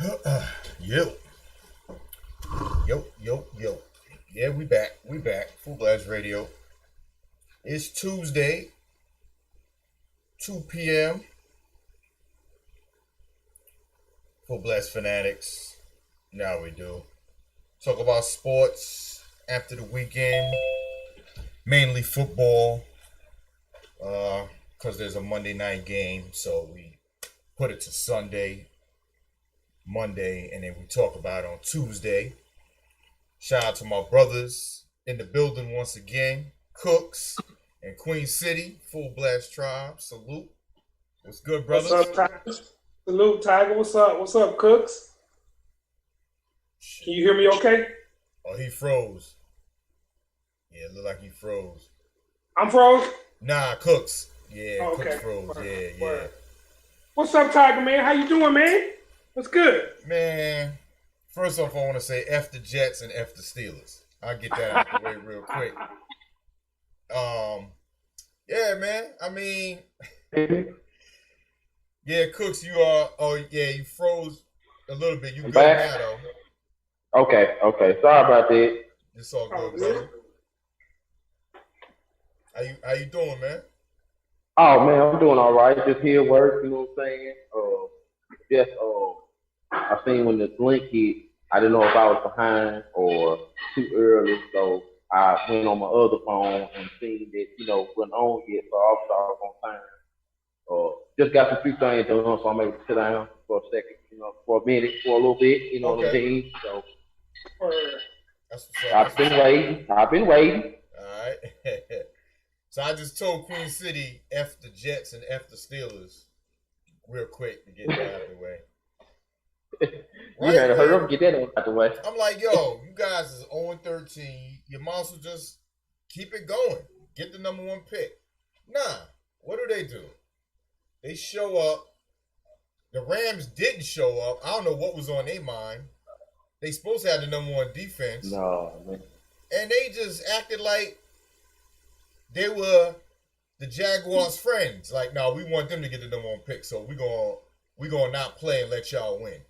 Yo, yo. Yeah, we back. Fullblast Radio. It's Tuesday, 2 p.m. Fullblast Fanatics. Now we do. Talk about sports after the weekend. Mainly football. Because there's a Monday night game. So we put it to Sunday, Monday, and then we talk about it on Tuesday. Shout out to my brothers in the building once again. Cookz and Queen City, Fullblast Tribe. Salute. What's good, brothers? What's up, Tiger? Salute, Tiger. What's up? What's up, Cookz? Can you hear me okay? Oh, he froze. Yeah, it looked like he froze. I'm froze? Nah, Cookz. Yeah, okay. Cookz froze. Word. Yeah. Word. What's up, Tiger, man? How you doing, man? What's good? Man, first off, I want to say F the Jets and F the Steelers. I'll get that out of the way real quick. Yeah, man. I mean, yeah, Cookz, you are. Oh, yeah, you froze a little bit. You good now, though. Okay. Sorry about that. It's all good, brother. How you doing, man? Oh man, I'm doing all right. Just here at work, you know what I'm saying? I seen when the link hit, I didn't know if I was behind or too early, so I went on my other phone and seen that, wasn't on yet, so I was on time. Just got some few things done, so I'm able to sit down for a second, for a minute, for a little bit, what I mean? So that's what's up. I've been waiting. All right. So I just told Queen City F the Jets and F the Steelers real quick to get that out of the way. You had to hurry up and get that out the way. I'm like, yo, you guys is 0-13. You might as well just keep it going. Get the number one pick. Nah. What do? They show up. The Rams didn't show up. I don't know what was on their mind. They supposed to have the number one defense. No, man. And they just acted like they were the Jaguars' friends. Like, no, we want them to get the number one pick, so we gonna not play and let y'all win.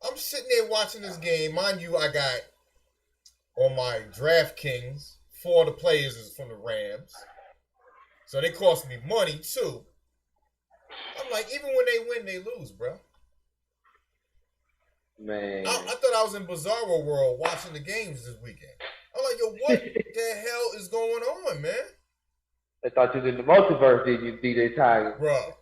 I'm sitting there watching this game. Mind you, I got on my DraftKings 4 of the players is from the Rams. So they cost me money too. I'm like, even when they win, they lose, bro. Man. I thought I was in Bizarro World watching the games this weekend. I'm like, yo, what the hell is going on, man? I thought you was in the multiverse, did you, Djaytiger? Bro.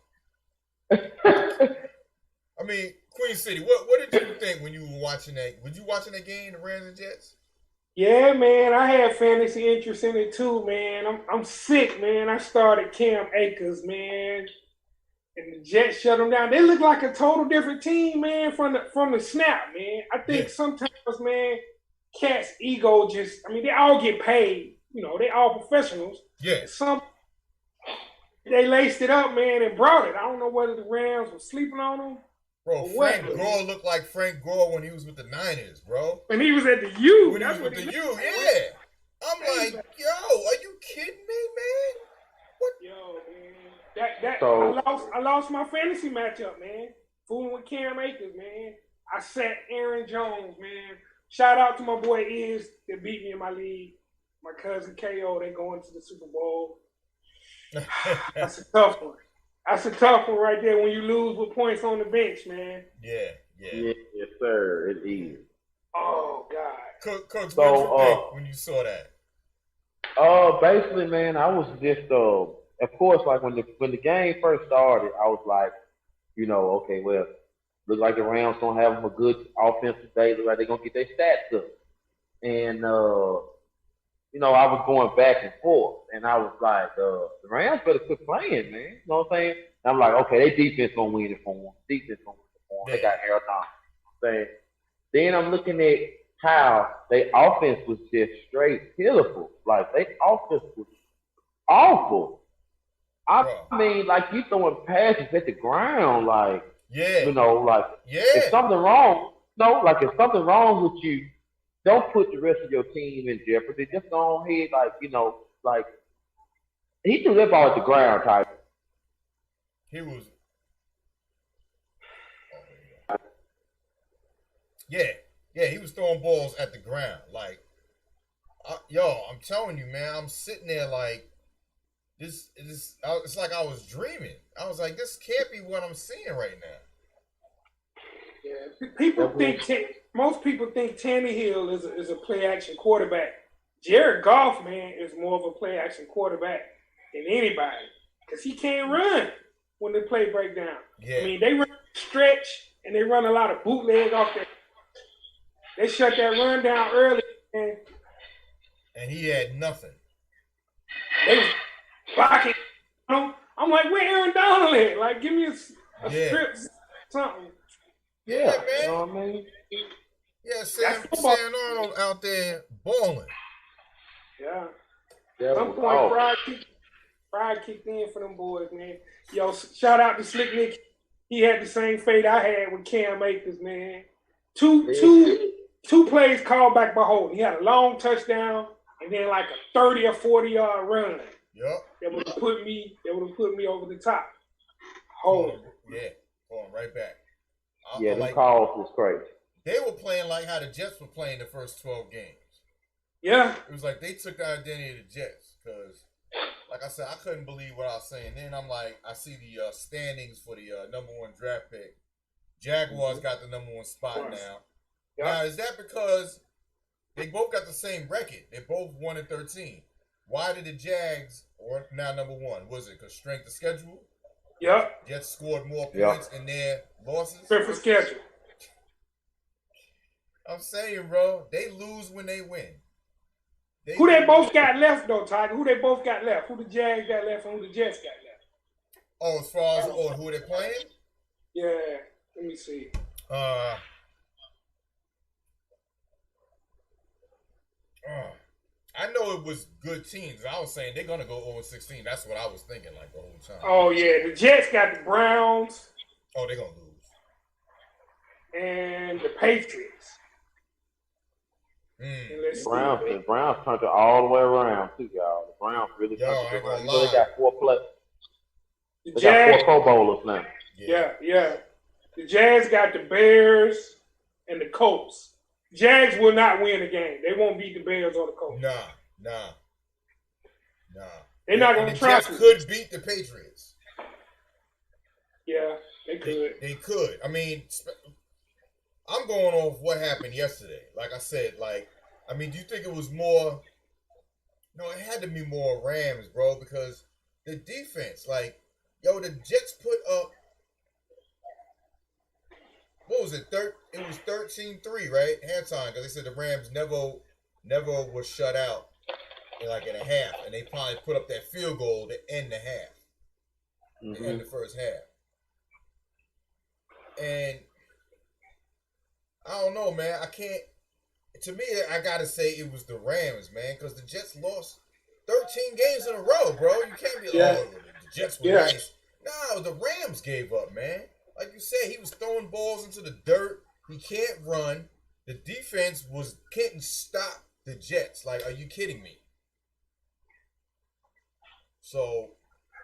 I mean, Queen City, what did you think when you were watching that? Was you watching that game, the Rams and Jets? Yeah, man. I had fantasy interest in it too, man. I'm sick, man. I started Cam Akers, man. And the Jets shut them down. They look like a total different team, man, from the snap, man. I think sometimes, man, cats' ego they all get paid. They all professionals. Yeah. They laced it up, man, and brought it. I don't know whether the Rams were sleeping on them. Bro, Frank Gore looked like Frank Gore when he was with the Niners, bro. When he was at the U. When he was with the U, yeah. I'm like, yo, are you kidding me, man? What? Yo, man. I lost my fantasy matchup, man. Fooling with Cam Akers, man. I sat Aaron Jones, man. Shout out to my boy Iz that beat me in my league. My cousin KO, they going to the Super Bowl. That's a tough one. That's a tough one right there when you lose with points on the bench, man. Yeah. Yes, sir, it is. Oh, God. Cookz, what did you think when you saw that? Basically, man, I was just, of course, like when the game first started, I was like, okay, well, look like the Rams gonna have them a good offensive day. Look like they're gonna get their stats up. And I was going back and forth, and I was like, the Rams better quit playing, man. You know what I'm saying? And I'm like, okay, they defense gonna win it for them. Yeah. They got Harold Thomas. Then I'm looking at how their offense was just straight pitiful. Like, their offense was awful. I mean, like, you throwing passes at the ground, like, if something wrong, if something wrong with you, don't put the rest of your team in jeopardy. Just go ahead, he threw that ball at the ground, Tyler. He was. Yeah, he was throwing balls at the ground. Like, I'm telling you, man, I'm sitting there like, it's like I was dreaming. I was like, this can't be what I'm seeing right now. Yeah, most people think Tannehill is a play action quarterback. Jared Goff, man, is more of a play action quarterback than anybody because he can't run when the play break down. Yeah. I mean, they run stretch and they run a lot of bootleg off there. They shut that run down early, man. And he had nothing. They was blocking. I'm like, where Aaron Donald at? Like, give me a strip, something. Yeah, man. You know what I mean? Yeah, Sam Arnold out there balling. Yeah. At some point, pride kicked in for them boys, man. Yo, shout out to Slick Nick. He had the same fate I had with Cam Akers, man. Two plays called back by Holden. He had a long touchdown and then like a 30 or 40-yard run. Yep. That would have put me over the top. Holden. Yeah, going right back. Yeah, the calls was crazy. They were playing like how the Jets were playing the first 12 games. Yeah. It was like they took the identity of the Jets because, like I said, I couldn't believe what I was saying. Then I'm like, I see the standings for the number 1 draft pick. Jaguars got the number 1 spot now. Yep. Now, is that because they both got the same record? They both 1-13. Why did the Jags or now number 1? Was it because strength of schedule? Yep. Jets scored more points in their losses. Strength of schedule. I'm saying, bro, they lose when they win. Who they both got left, though, Tiger? Who they both got left? Who the Jags got left and who the Jets got left? Oh, as far as who they playing? Yeah. Let me see. I know it was good teams. I was saying they're gonna go 0-16. That's what I was thinking like the whole time. Oh yeah, the Jets got the Browns. Oh, they're gonna lose. And the Patriots. The Browns turned it all the way around too, y'all. The Browns really turned it around. They got 4 players. They got 4 Pro Bowlers now. Yeah. The Jags got the Bears and the Colts. Jags will not win the game. They won't beat the Bears or the Colts. Nah. They're not going to try to. The Jets could beat the Patriots. Yeah, they could. They could. I mean, I'm going off what happened yesterday. Like I said, do you think it was more? No, it had to be more Rams, bro, because the defense, the Jets put up. What was it? It was 13-3, right? Halftime, because they said the Rams never was shut out in a half, and they probably put up that field goal to end the half, to end the first half. And I don't know, man. I can't. To me, I gotta say it was the Rams, man, because the Jets lost 13 games in a row, bro. You can't be the Jets were nice. No, the Rams gave up, man. Like you said, he was throwing balls into the dirt. He can't run. The defense couldn't stop the Jets. Like, are you kidding me? So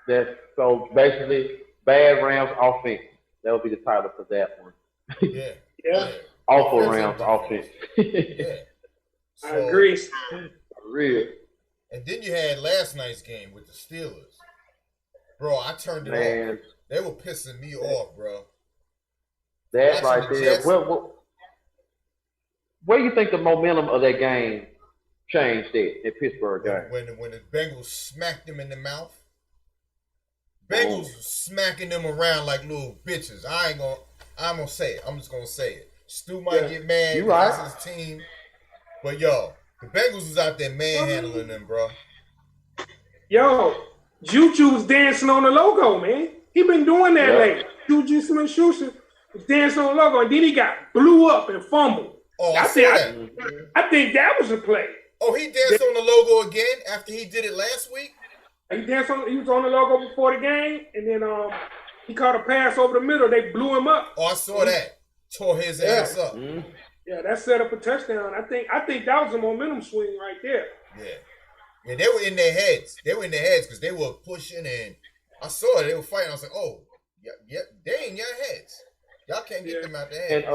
basically, bad Rams offense. That would be the title for that one. Yeah. Awful Rams offense. Yeah. So, I agree. Real. And then you had last night's game with the Steelers. Bro, I turned it off. They were pissing me off, bro. That right there. Where do you think the momentum of that game changed that Pittsburgh game? When the Bengals smacked them in the mouth. Bengals smacking them around like little bitches. I'm gonna say it. I'm just gonna say it. Stu might get mad because it's his team. But the Bengals was out there manhandling them, bro. Yo, Juju was dancing on the logo, man. He been doing that lately. Juju Smith-Schuster was dancing on the logo, and then he got blew up and fumbled. Oh, I think that was a play. Oh, he danced on the logo again after he did it last week? He was on the logo before the game, and then he caught a pass over the middle. They blew him up. Oh, I saw that. Tore his ass up. Mm-hmm. Yeah, that set up a touchdown. I think that was a momentum swing right there. Yeah, they were in their heads. Because they were pushing, and I saw it. They were fighting. I was like, oh, yeah, they in your heads. Y'all can't get them out their heads.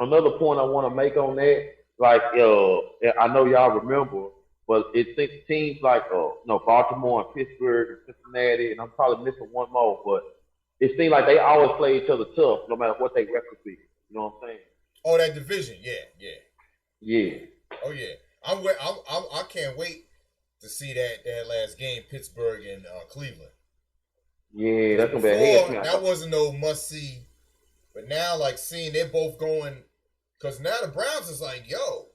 another point I want to make on that, like, I know y'all remember, but it seems like, Baltimore and Pittsburgh and Cincinnati, and I'm probably missing one more, but it seems like they always play each other tough, no matter what they record be. You know what I'm saying? Oh, that division, yeah. Yeah. Oh yeah, I can't wait to see that last game, Pittsburgh and Cleveland. Yeah, that's gonna be a head. That wasn't no must see, but now like seeing they're both going, because now the Browns is like, yo,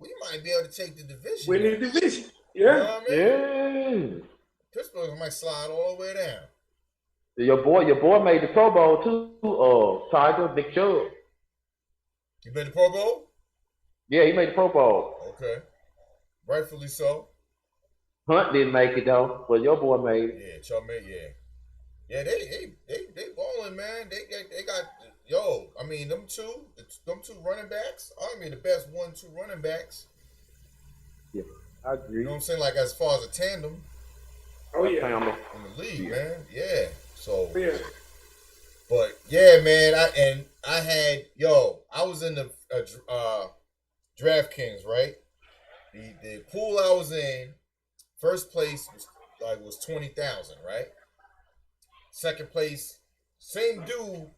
we might be able to take the division. Win the division, yeah. You know what I mean? Yeah. Pittsburgh might slide all the way down. Your boy made the Pro Bowl too. Tiger, Nick Chubb. He made the Pro Bowl? Yeah, he made the Pro Bowl. Okay, rightfully so. Hunt didn't make it though, but your boy made it. Yeah, Chubb made. Yeah. They balling, man. They got I mean them two running backs. I mean the best 1-2 running backs. Yeah, I agree. You know what I'm saying? Like as far as a tandem. Oh yeah. In the league, man. Yeah. So. Yeah. But yeah, man. I was in the DraftKings, right? The pool I was in, first place was 20,000, right? Second place, same dude.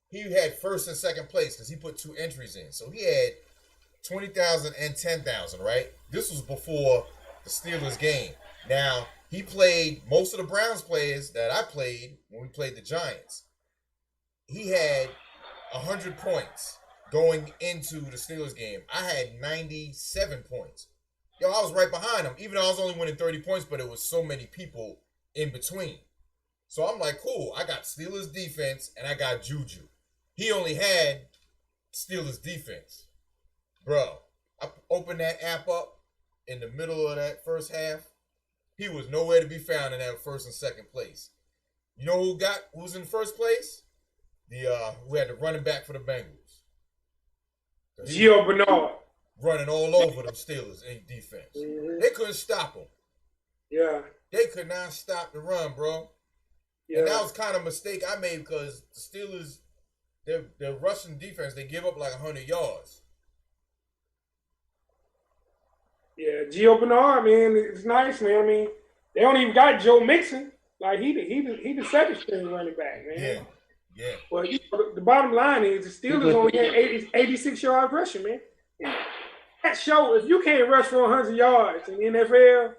He had first and second place because he put 2 entries in, so he had 20,000 and 10,000, right? This was before the Steelers game. Now he played most of the Browns players that I played when we played the Giants. He had 100 points going into the Steelers game. I had 97 points. I was right behind him, even though I was only winning 30 points, but it was so many people in between. So I'm like, cool, I got Steelers defense and I got Juju. He only had Steelers defense. Bro, I opened that app up in the middle of that first half. He was nowhere to be found in that first and second place. You know who was in first place? Who had the running back for the Bengals. Gio Bernard. Running all over them Steelers in defense. Mm-hmm. They couldn't stop him. Yeah. They could not stop the run, bro. Yeah. And that was kind of a mistake I made because the Steelers, their rushing defense, they give up like 100 yards. Yeah, Gio Bernard, man, it's nice, man. I mean, they don't even got Joe Mixon. Like, he the second string running back, man. Yeah. Well, the bottom line is the Steelers only had 86 yards rushing, man. And that show, if you can't rush for 100 yards in the NFL,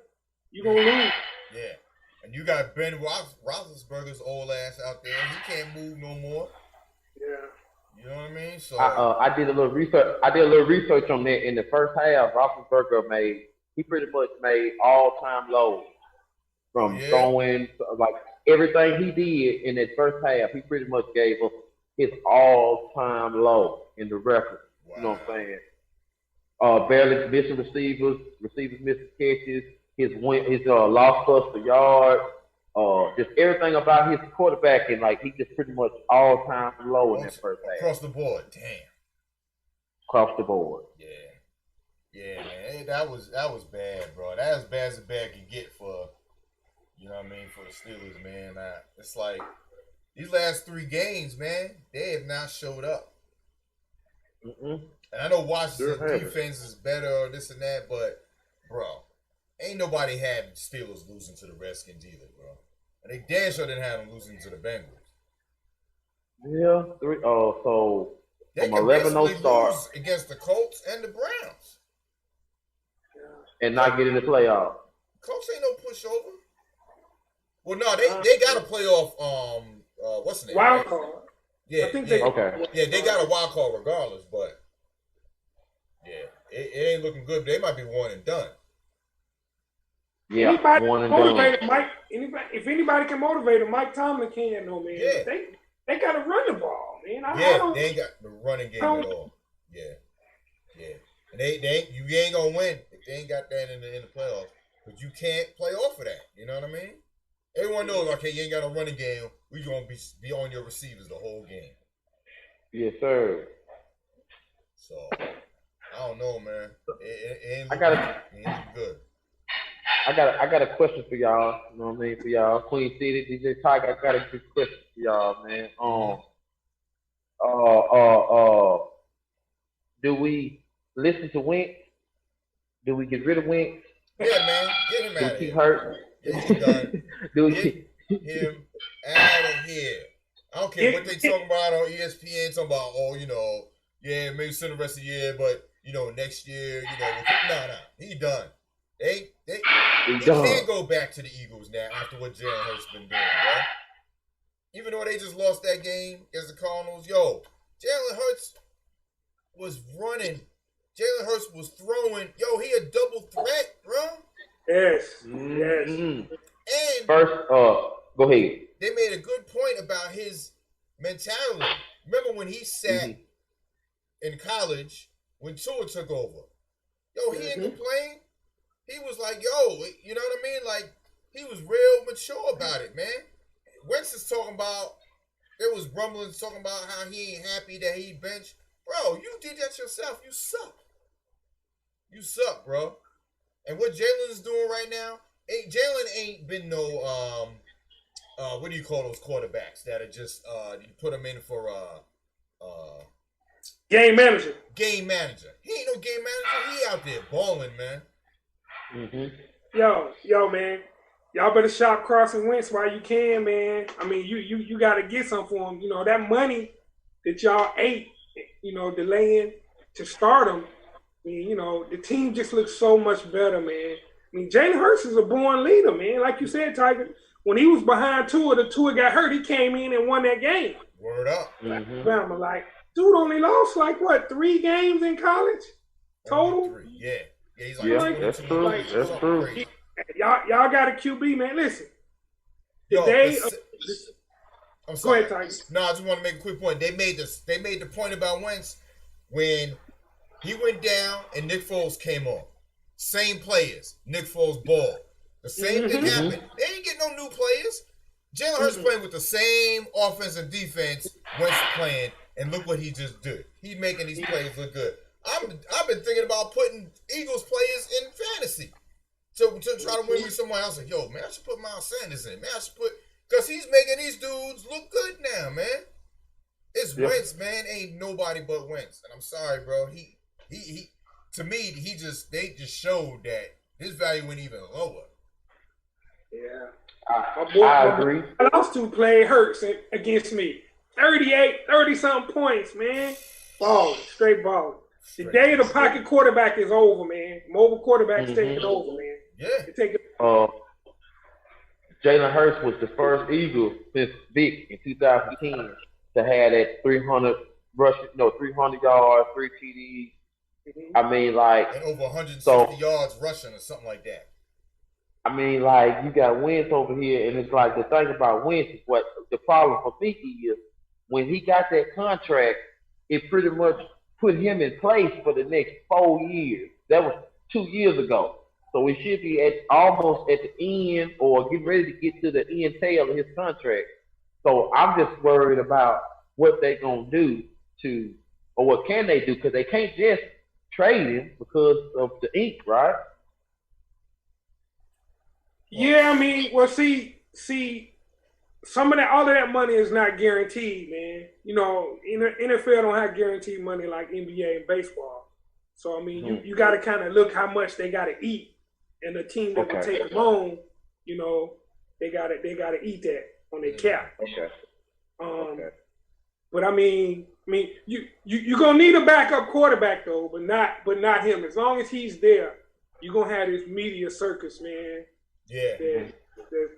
you're going to lose. Yeah. And you got Ben Roethlisberger's old ass out there. He can't move no more. Yeah. You know what I mean? So I did a little research. On that. In the first half, Roethlisberger he pretty much made all-time lows from throwing, like everything he did in that first half. He pretty much gave us his all-time low in the record. Wow. You know what I'm saying? Barely missing receivers missing catches. His lost us for yards. Just everything about his quarterback, and like he just pretty much all time low in that first half. Across the board, damn. Across the board. Yeah, man. That was bad, bro. That as bad as bad can get for, you know what I mean, for the Steelers, man. It's like these last 3 games, man, they have not showed up. Mm-mm. And I know Washington's defense is better or this and that, but bro, ain't nobody had Steelers losing to the Redskins either, bro. And they damn sure didn't have them losing to the Bengals. Yeah, so they from 11-0 start against the Colts and the Browns, and not get in the playoff. Colts ain't no pushover. Well, no, they got a playoff. What's the name? Wild card. Yeah, I think okay. Yeah, they got a wild card regardless, but yeah, it ain't looking good. They might be one and done. Yeah, anybody one and motivate done. Mike. If anybody can motivate him, Mike Tomlin can, no man. Yeah. They got to run the ball, man. They ain't got the running game at all. Yeah. And you ain't gonna win if they ain't got that in the playoffs. But you can't play off of that. You know what I mean? Everyone knows, okay, you ain't got a running game. We gonna be on your receivers the whole game. Yes, sir. So I don't know, man. It ain't good. I got a question for y'all. You know what I mean? For y'all, Queen City, Djaytiger. I got a good question for y'all, man. do we listen to Wentz? Do we get rid of Wentz? Yeah, man, get him Do out we of keep here. hurt? Yeah, he's done. Do we Get keep? him out of here. I don't care what they talking about on ESPN. Talking about, oh, yeah, maybe send the rest of the year, but next year, nah, he done. They can't go back to the Eagles now after what Jalen Hurts been doing, bro. Even though they just lost that game against the Cardinals, Jalen Hurts was running. Jalen Hurts was throwing. He a double threat, bro. Yes. And first, go ahead. They made a good point about his mentality. Remember when he sat in college when Tua took over? He didn't complain. He was like, you know what I mean? Like, he was real mature about it, man. Wentz is talking about, there was rumblings talking about how he ain't happy that he benched. Bro, you did that yourself. You suck. You suck, bro. And what Jalen is doing right now, Jalen ain't been no, what do you call those quarterbacks that are just, you put them in for, game manager. Game manager. He ain't no game manager. He out there balling, man. Yo, man. Y'all better shop Carson Wentz while you can, man. I mean, you got to get some for him. That money that y'all ate, delaying to start him. I mean, the team just looks so much better, man. I mean, Jalen Hurts is a born leader, man. Like you said, Tiger, when he was behind Tua, the Tua got hurt. He came in and won that game. Word up. Bama, like, dude only lost, 3 games in college total? 3. Yeah, he's like, that's true. That's true. Y'all got a QB, man. Listen. I'm Go sorry. ahead, Tiger. No, I just want to make a quick point. They made the point about Wentz when he went down and Nick Foles came on. Same players. Nick Foles ball. The same thing happened. They didn't get no new players. Jalen Hurts playing with the same offense and defense Wentz playing, and look what he just did. He's making these players look good. I've been thinking about putting Eagles players in fantasy to try to win me someone else. Like, man, I should put Miles Sanders in. Man, I should because he's making these dudes look good now, man. It's Wentz, man. Ain't nobody but Wentz. And I'm sorry, bro. He to me, they just showed that his value went even lower. Yeah. I agree. I lost to play Hurts against me. 30-something points, man. Ball, straight ball. The day of the pocket quarterback is over, man. Mobile quarterback's taking over, man. Yeah. Jalen Hurts was the first Eagle since Vic in 2010 to have that 300 yards, 3 TDs. I mean, and over 160 yards rushing or something like that. I mean, you got Wentz over here, and it's like the thing about Wentz is what the problem for Mickey is when he got that contract, it pretty much put him in place for the next 4 years. That was 2 years ago. So we should be almost at the end or getting ready to get to the end tail of his contract. So I'm just worried about what they're going to do or what can they do, because they can't just trade him because of the ink, right? Yeah, I mean, well, see, all of that money is not guaranteed, man. NFL don't have guaranteed money like NBA and baseball. So, I mean, you got to kind of look how much they got to eat. And the team that will take them on, they got to eat that on their cap. Okay. But I mean, you're gonna need a backup quarterback though, but not him. As long as he's there, you're gonna have this media circus, man. Yeah.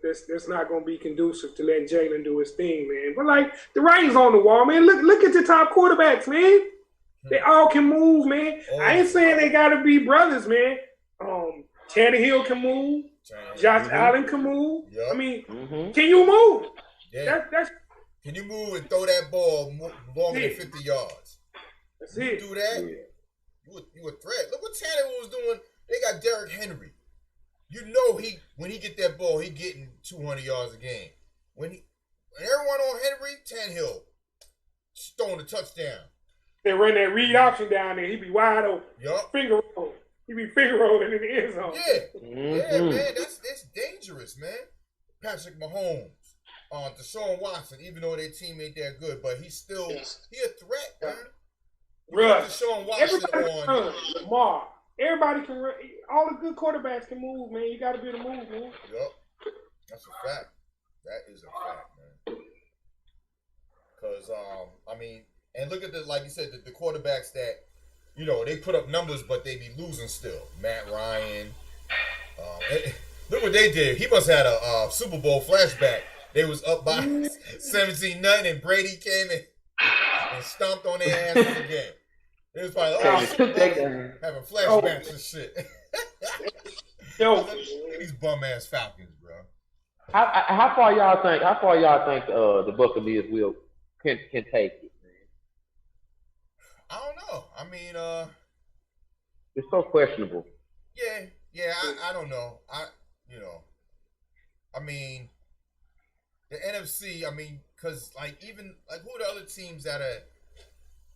That's not gonna be conducive to letting Jalen do his thing, man. But the writing's on the wall, man. Look at the top quarterbacks, man. They all can move, man. I ain't saying they gotta be brothers, man. Tannehill can move. Josh Allen can move. Yep. I mean, can you move? Yeah. Can you move and throw that ball longer than 50 yards? That's it. Do that, you a threat. Look what Tannehill was doing. They got Derrick Henry. When he get that ball, he getting 200 yards a game. When everyone on Henry, Tannehill throwing the touchdown. They run that read option down there. He be wide open. Yup. Finger roll. He be finger rolling in the end zone. Yeah, man. That's dangerous, man. Patrick Mahomes, Deshaun Watson, even though their team ain't that good, but he a threat, man. Bruh, Deshaun Watson everybody can on run. Lamar. Everybody can run. All the good quarterbacks can move, man. You got to be able to move, man. Yep. That's a fact. That is a fact, man. Because, I mean, and look at like you said, the quarterbacks that, you know, they put up numbers, but they be losing still. Matt Ryan. Look what they did. He must have had a Super Bowl flashback. They was up by 17-0, and Brady came in and stomped on their asses again. It was probably having flashbacks and shit. Yo, These bum ass Falcons, bro. How far y'all think the Buccaneers can take it, man? I don't know. I mean, it's so questionable. Yeah. I don't know. I mean, the NFC. I mean, because like even like who are the other teams that are?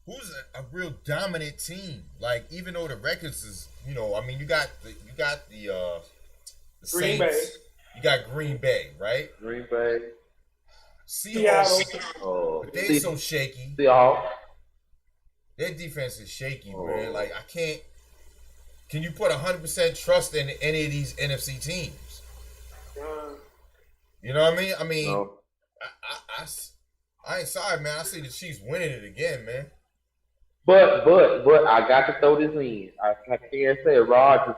Who's a real dominant team? Like even though the records is, you know, I mean, you got the Green Saints. Bay. You got Green Bay, right? Green Bay. Seattle. But they're so shaky. Seattle. Their defense is shaky, man. Like I can't. Can you put 100% trust in any of these NFC teams? You know what I mean? I mean, No. I ain't sorry, man. I see the Chiefs winning it again, man. But I got to throw this in. I can't say Rodgers.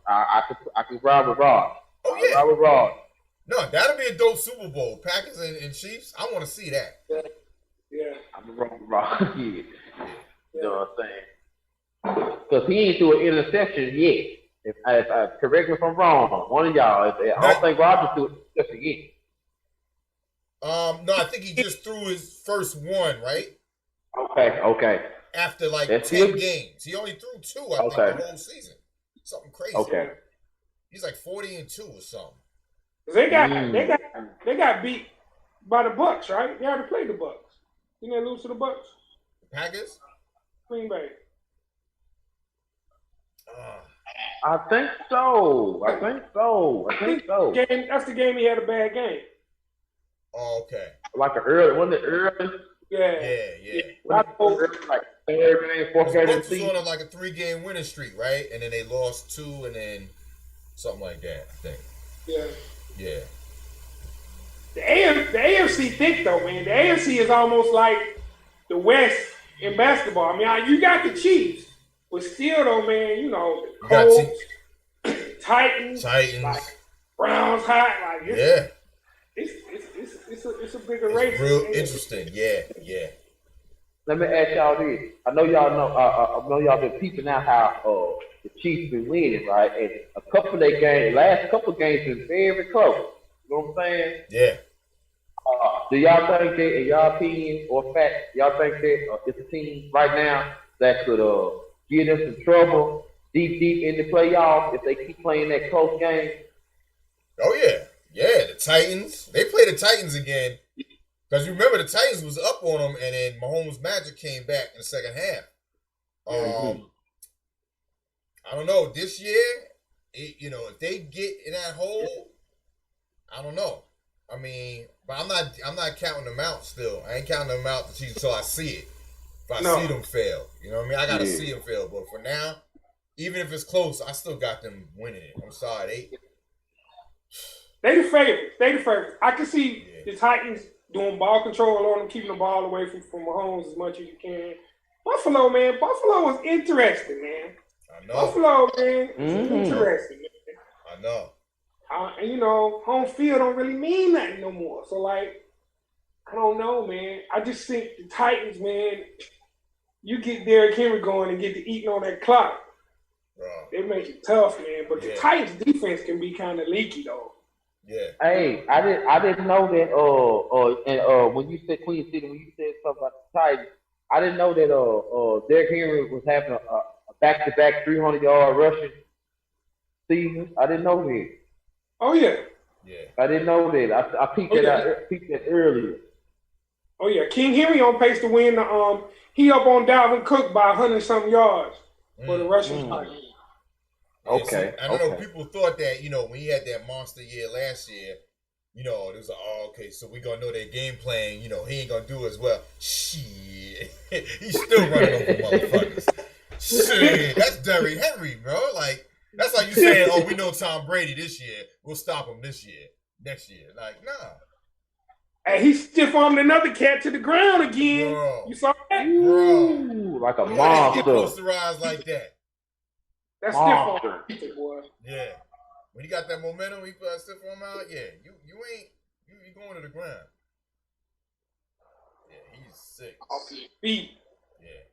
I could ride with Rodgers. Oh yeah. Ride with Rodgers. No, that'll be a dope Super Bowl. Packers and Chiefs. I want to see that. Yeah. I'm wrong with Rodgers. Yeah. You know what I'm saying? Because he ain't threw an interception yet. If correct me if I'm wrong, one of y'all. I don't think Rodgers threw an interception yet. No, I think he just threw his first one, right? Okay. After like That's 10 good. games. He only threw 2, I think, the whole season. Something crazy. Okay. He's like 40-2 or something. They got beat by the Bucks, right? They already played the Bucks. Didn't they lose to the Bucks? Packers? Green Bay. I think so. Game, that's the game he had a bad game. Oh, okay. Like wasn't it early? Yeah. Like third game, fourth game of the Bucks was season. on like a 3-game winning streak, right? And then they lost 2 and then something like that, I think. Yeah. The AFC thick though, man. The AFC is almost like the West in basketball. I mean, you got the Chiefs, but still though, man, you know, the Colts, Titans, like, Browns hot, like it's a bigger race. Real interesting, yeah. Let me ask y'all this. I know y'all been peeping out how the Chiefs been winning, right? And a couple of their games, last couple of games been very close. You know what I'm saying? Yeah. Do y'all think that, in y'all opinion or fact, y'all think that it's a team right now that could get us in trouble deep in the playoffs if they keep playing that close game? Oh yeah. Yeah, the Titans. They play the Titans again. Because you remember the Titans was up on them and then Mahomes' magic came back in the second half. I don't know. This year, if they get in that hole, I don't know. I mean, but I'm not counting them out still. I ain't counting them out until I see it. If I see them fail. You know what I mean? I gotta see them fail. But for now, even if it's close, I still got them winning it. I'm sorry. They the favorites. I can see the Titans doing ball control on them, keeping the ball away from Mahomes as much as you can. Buffalo was interesting, man. I know. Buffalo, man, interesting, man. I know. And home field don't really mean nothing no more. So, like, I don't know, man. I just think the Titans, man, you get Derrick Henry going and get to eating on that clock. Bro. It makes it tough, man. But the Titans defense can be kind of leaky, though. Yeah. Hey, I didn't know that. When you said Queen City, when you said something about the Titans, I didn't know that Derrick Henry was having a back-to-back 300-yard rushing season. I didn't know that. Oh yeah. Yeah. I didn't know that. I peeked that earlier. Oh yeah, King Henry on pace to win the he up on Dalvin Cook by 100-something yards for the rushing title. Okay. I don't know. People thought that, when he had that monster year last year, it was like, okay, so we gonna know their game plan. He ain't gonna do as well. Shit. He's still running over motherfuckers. Shit, that's Derrick Henry, bro. Like, that's like you saying, oh, we know Tom Brady this year. We'll stop him this year, next year. Like, nah. And he stiff-armed another cat to the ground again. Bro. You saw that? Ooh, like a monster. Posterized like that. That's stiff-arm, boy. Yeah. When he got that momentum, he put that stiff-arm out. Yeah, you going to the ground. Yeah, he's sick. Off his feet. Man.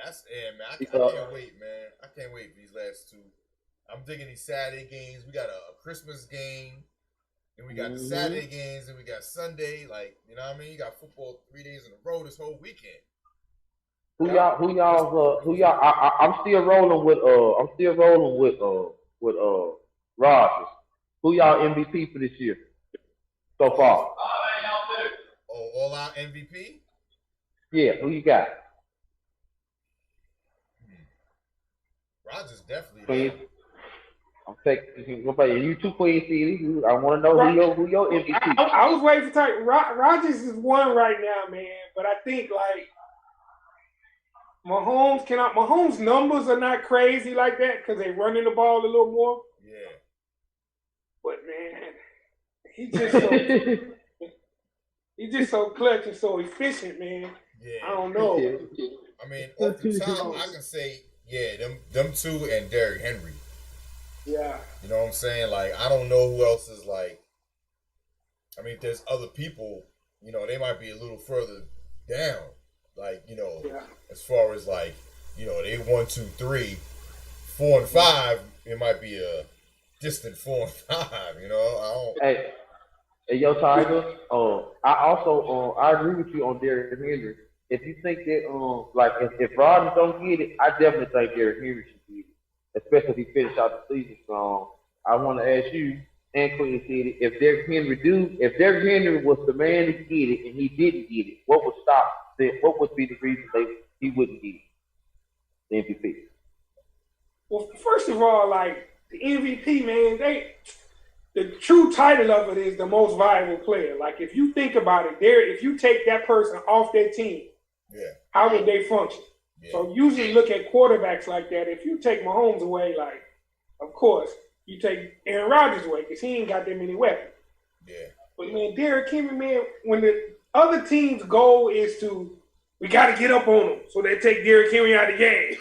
I can't wait, man. I can't wait for these last two. I'm digging these Saturday games. We got a Christmas game. Then we got the Saturday games. Then we got Sunday. Like, you know what I mean? You got football 3 days in a row this whole weekend. Who y'all? I'm still rolling with Rodgers. Who y'all MVP for this year so far? Oh, all out MVP? Yeah, who you got? Rodgers definitely. Queen. I'm taking. What about you? Two Queen City. I want to know who your MVP. I was waiting for time. Rodgers is one right now, man. But I think like Mahomes' numbers are not crazy like that because they running the ball a little more. Yeah. But man, he's just so clutch and so efficient, man. Yeah. I don't know. I mean, off the top, I can say, yeah, them two and Derrick Henry. Yeah. You know what I'm saying? Like, I don't know who else is like. I mean, if there's other people, you know, they might be a little further down. Like, you know, as far as like, you know, they 1, 2, 3, 4, and 5, it might be a distant 4 and 5. You know, Hey, yo, Tiger. I also I agree with you on Derrick Henry. If you think that like if Rodgers don't get it, I definitely think Derrick Henry should get it, especially if he finish out the season strong. I want to ask you and Queen City if Derrick Henry was the man to get it and he didn't get it, what would stop? What would be the reason he wouldn't get the MVP? Well, first of all, like the MVP, man, the true title of it is the most valuable player. Like if you think about it, if you take that person off their team, how would they function? Yeah. So usually look at quarterbacks like that. If you take Mahomes away, like of course you take Aaron Rodgers away because he ain't got that many weapons. Yeah. But man, Derrick Henry, man, when the other team's goal is we got to get up on them, so they take Derrick Henry out of the game.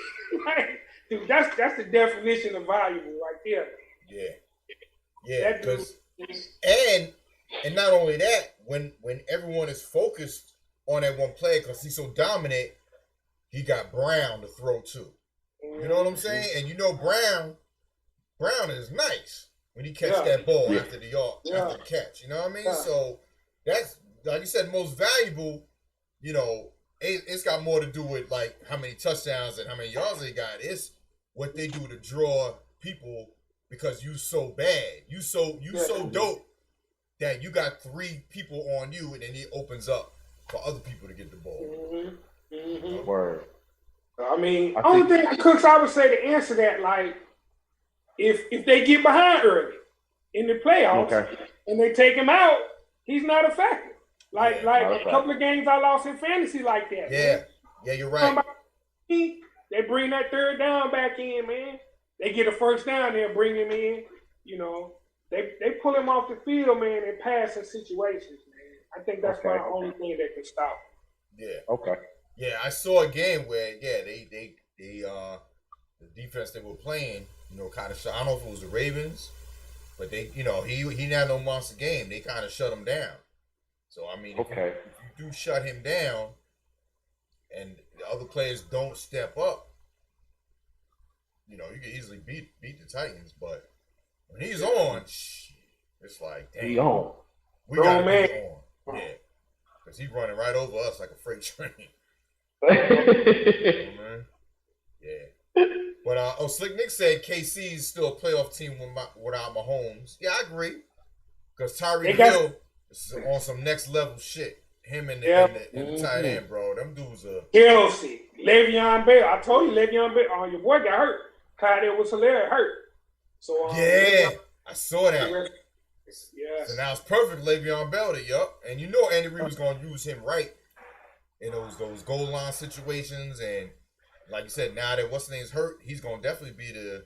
Like, dude, that's the definition of valuable right there. Yeah. Yeah, because and not only that, when everyone is focused on that one player because he's so dominant, he got Brown to throw to. You know what I'm saying? And you know Brown is nice when he catch that ball after the catch. You know what I mean? Yeah. So that's like you said, most valuable. You know, it's got more to do with like how many touchdowns and how many yards they got. It's what they do to draw people. Because you so bad, you so dope that you got 3 people on you, and then it opens up for other people to get the ball. Word. I mean, only thing Cookz, I would say to answer that, like, if they get behind early in the playoffs and they take him out, he's not effective. Like a couple of games I lost in fantasy like that. Yeah, man. Yeah, you're right. They bring that third down back in, man. They get a first down there, bring him in. You know, they pull him off the field, man, in passing situations, man. I think that's the only thing that can stop him. Yeah. Okay. Yeah, I saw a game where they the defense they were playing, you know, kind of shut. I don't know if it was the Ravens, but they, you know, he didn't have no monster game. They kind of shut him down. So I mean, if you do shut him down, and the other players don't step up, you know, you can easily beat the Titans, but when he's on, it's like, damn, we gotta be on. Yeah. Because he's running right over us like a freight train. Man. Yeah. But Slick Nick said KC is still a playoff team without Mahomes. Yeah, I agree. Because Tyreek Hill is on some next level shit. Him and the tight end, bro. Them dudes are Kelsey, Le'Veon Bell. I told you Le'Veon Bell. Your boy got hurt. Kyle was hilarious hurt. So I saw that. Yeah. So now it's perfect, Le'Veon Bell. Yup. And you know Andy Reid was gonna use him right in those goal line situations. And like you said, now that what's his name's hurt, he's gonna definitely be the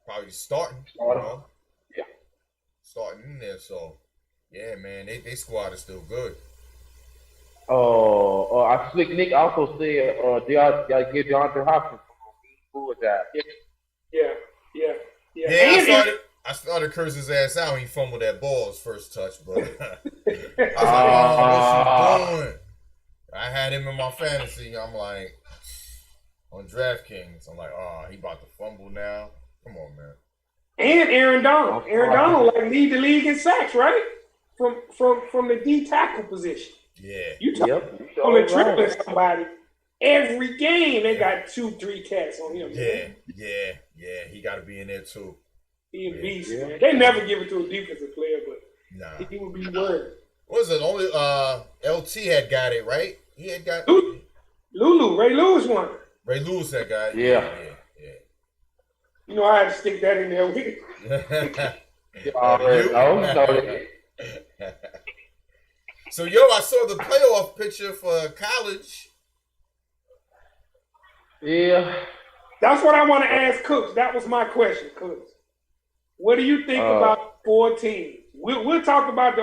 probably starting. Yeah. Starting in there. So yeah, man, they squad is still good. I think Nick also said, they gotta get DeAndre Hopkins from Yeah. Yeah, I started cursing his ass out when he fumbled that ball his first touch, but I was like, what's he doing? I had him in my fantasy. I'm like, on DraftKings, I'm like, he about to fumble now. Come on, man. And Aaron Donald. Aaron Donald lead the league in sacks, right? From the D tackle position. Yeah. You only tripling somebody. Every game they got 2-3 cats on him. Yeah. He got to be in there too. He a beast, man. They never give it to a defensive player, but he would be worried. What was it? Only LT had got it, right? He had got Lulu. Ray Lewis won. Ray Lewis had got it. Yeah. You know, I had to stick that in there with it. So, I saw the playoff picture for college. Yeah. That's what I want to ask Cookz. That was my question, Cookz. What do you think about 4 teams? We'll talk about the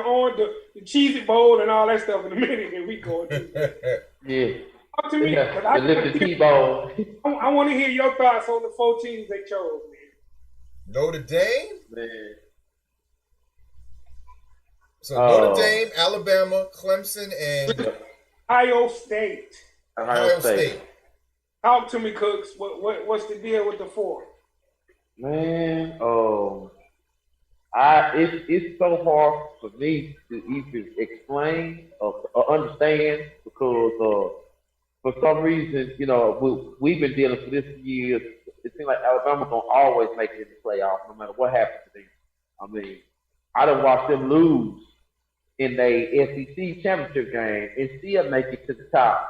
Cheez-It Bowl and all that stuff in a minute, and we go into it. Yeah. Talk to me. The T-Bowl. I want to hear your thoughts on the 4 teams they chose, man. Notre Dame? Man. So Notre Dame, Alabama, Clemson, and Ohio State. Ohio State. Talk to me, Cookz. What's the deal with the 4? Man, it's so hard for me to even explain or understand because for some reason, we've been dealing for this years. It seems like Alabama's gonna always make it in the playoffs, no matter what happens to them. I mean, I done watched them lose in the SEC championship game and still make it to the top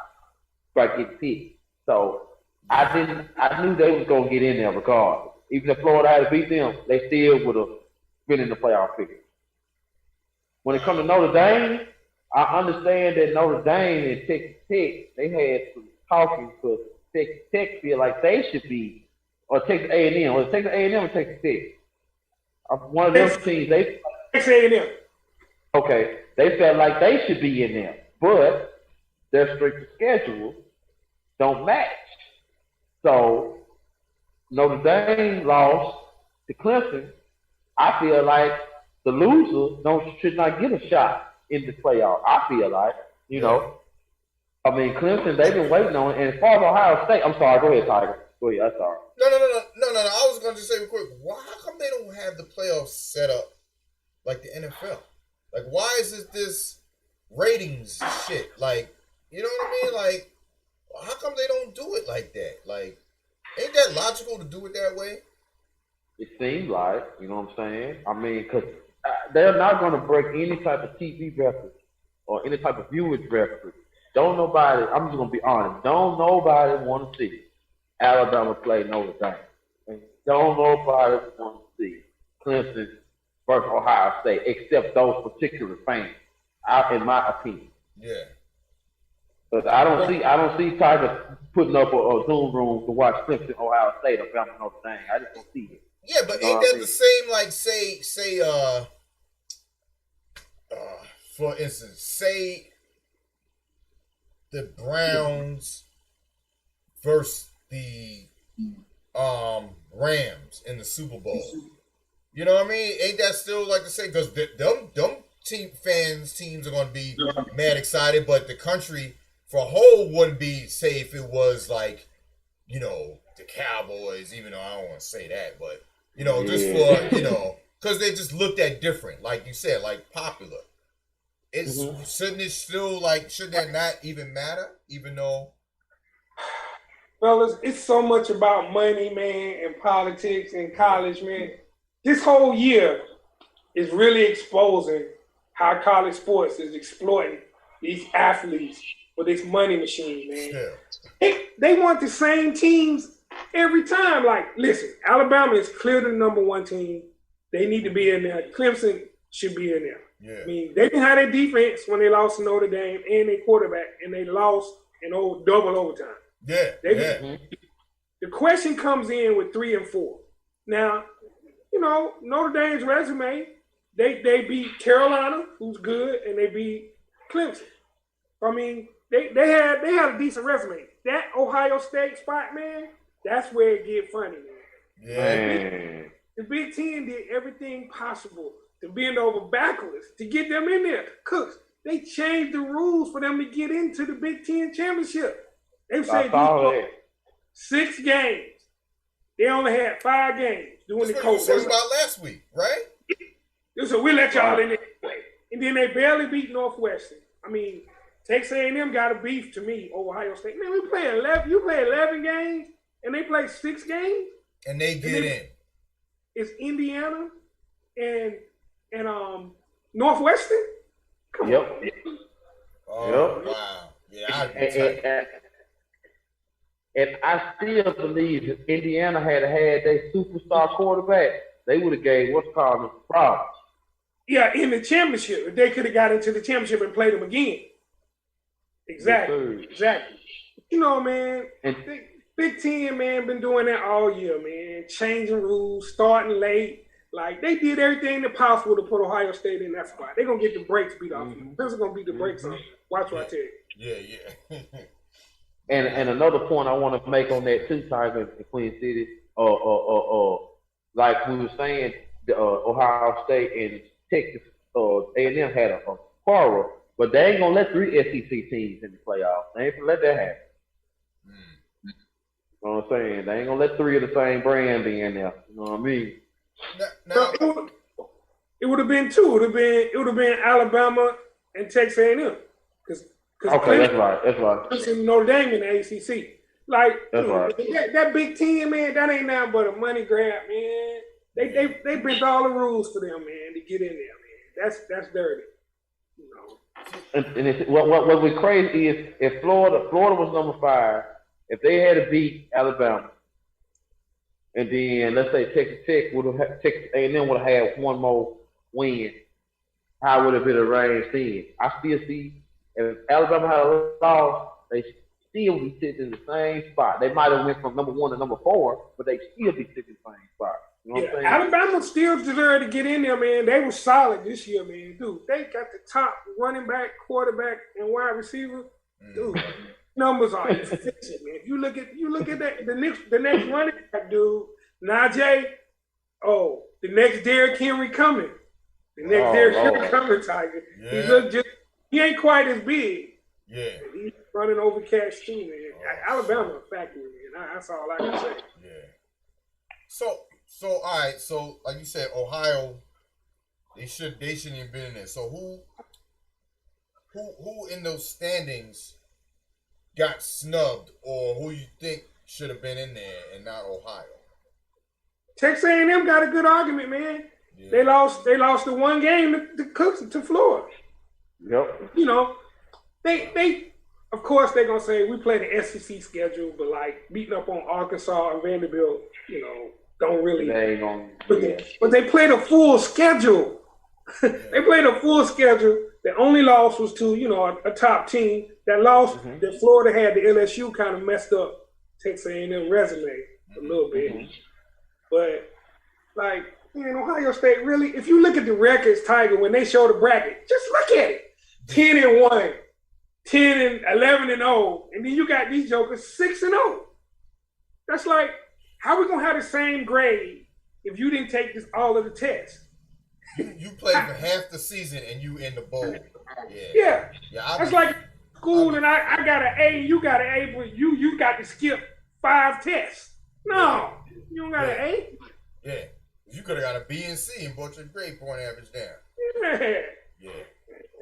by getting picked. So I knew they was gonna get in there regardless. Even if Florida had to beat them, they still would have been in the playoff picture. When it comes to Notre Dame, I understand that Notre Dame and Texas Tech, they had some talking because Texas Tech feel like they should be, or Texas A&M, or Texas A&M or Texas Tech. One of those teams, Texas A&M. Okay, they felt like they should be in there, but their strength of schedule don't match. So Notre Dame lost to Clemson. I feel like the loser should not get a shot in the playoff. I feel like, I mean, Clemson, they've been waiting on it. And as far as Ohio State, I'm sorry, go ahead, Tiger. Go ahead, I'm sorry. No. I was going to just say real quick, how come they don't have the playoffs set up like the NFL? Like, why is it this ratings shit? Like, you know what I mean? Like, how come they don't do it like that? Like, ain't that logical to do it that way? It seems like, you know what I'm saying? I mean, because they're not going to break any type of TV record or any type of viewing record. Don't nobody, I'm just going to be honest, don't nobody want to see Alabama play Notre Dame. And don't nobody want to see Clemson versus Ohio State, except those particular fans, in my opinion. Yeah. But I don't see Tiger putting up a Zoom room to watch Clemson, Ohio State, or Alabama, Notre Dame. I just don't see it. Yeah, but ain't that the same? Like, say, for instance, say the Browns versus the Rams in the Super Bowl. You know what I mean? Ain't that still like to say? Because them teams are going to be mad excited, but the country for a whole wouldn't be, say, if it was like, the Cowboys, even though I don't want to say that, but, just for, because they just looked at different, like you said, like popular. Shouldn't it still, should that not even matter, even though? Fellas, it's so much about money, man, and politics and college, man. This whole year is really exposing how college sports is exploiting these athletes for this money machine, man. Yeah. They want the same teams every time. Like, listen, Alabama is clearly the number 1 team. They need to be in there. Clemson should be in there. Yeah. I mean, they didn't have their defense when they lost to Notre Dame and their quarterback, and they lost in double overtime. Yeah. The question comes in with 3 and 4. Now, Notre Dame's resume, they beat Carolina, who's good, and they beat Clemson. I mean, they had a decent resume. That Ohio State spot, man, that's where it get funny, man. Yeah. The Big Ten did everything possible to bend over backwards to get them in there. Cookz, they changed the rules for them to get into the Big Ten championship. They said 6 games. They only had 5 games doing the coach. That's what we talked about last week, right? They said, we'll let y'all in there. And then they barely beat Northwestern. I mean, Texas A&M got a beef to me over Ohio State. Man, you play 11 games, and they play 6 games? And they get in. It's Indiana and Northwestern? Come on. Oh, wow. Yeah, and I still believe if Indiana had their superstar quarterback, they would have gave what's called a problem. Yeah, in the championship. If they could have got into the championship and played them again. Exactly. Man, Big Ten, man, been doing that all year, man. Changing rules, starting late. Like, they did everything possible to put Ohio State in that spot. They're going to get the brakes beat off them. They're going to beat the brakes off them. Watch what I tell you. Yeah. And another point I want to make on that too, Tiger, in Queen City, like we were saying, Ohio State and Texas A&M had a quarrel, but they ain't gonna let 3 SEC teams in the playoffs. They ain't gonna let that happen. You know what I'm saying? They ain't gonna let 3 of the same brand be in there. You know what I mean? Now, it would have been 2. It would have been Alabama and Texas A&M. Okay, that's right. Clemson, Notre Dame in the ACC. Like, that's right. That Big Ten, man, that ain't nothing but a money grab, man. They bent all the rules for them, man, to get in there, man. That's dirty. And what was crazy is if Florida was number 5, if they had to beat Alabama, and then let's say Texas A&M would have had one more win, how would it have been arranged then? I still see if Alabama had a loss, they still be sitting in the same spot. They might have went from number 1 to number 4, but they still be sitting in the same spot. You know what I'm saying? Alabama still deserved to get in there, man. They were solid this year, man. Dude, they got the top running back, quarterback, and wide receiver. Dude, numbers are efficient, man. If you look at that, the next running back, dude, Najee. Oh, the next Derrick Henry coming. The next Derrick Henry coming, Tiger. Yeah. He ain't quite as big. Yeah. He's running over cats too, man. Alabama a factory, man. That's all I can say. Yeah. So all right. So like you said, Ohio, they shouldn't have been in there. So who in those standings got snubbed, or who you think should have been in there and not Ohio? Texas A&M got a good argument, man. Yeah. They lost the one game to Cookz to Florida. Yep. They of course they're gonna say we play the SEC schedule, but like beating up on Arkansas and Vanderbilt, don't really. But they played a full schedule. They played a full schedule. The only loss was to a top team. That loss that Florida had to LSU kind of messed up Texas A&M resume a little bit. But like, man, Ohio State really. If you look at the records, Tiger, when they show the bracket, just look at it. 10-1, 11-0, and then you got these jokers 6-0. That's like, how we gonna have the same grade if you didn't take all of the tests? You played for half the season and you in the bowl. Yeah. That's like school and I got an A, you got an A, but you got to skip 5 tests. No, you don't got an A. Yeah, you could have got a B and C and brought your grade point average down.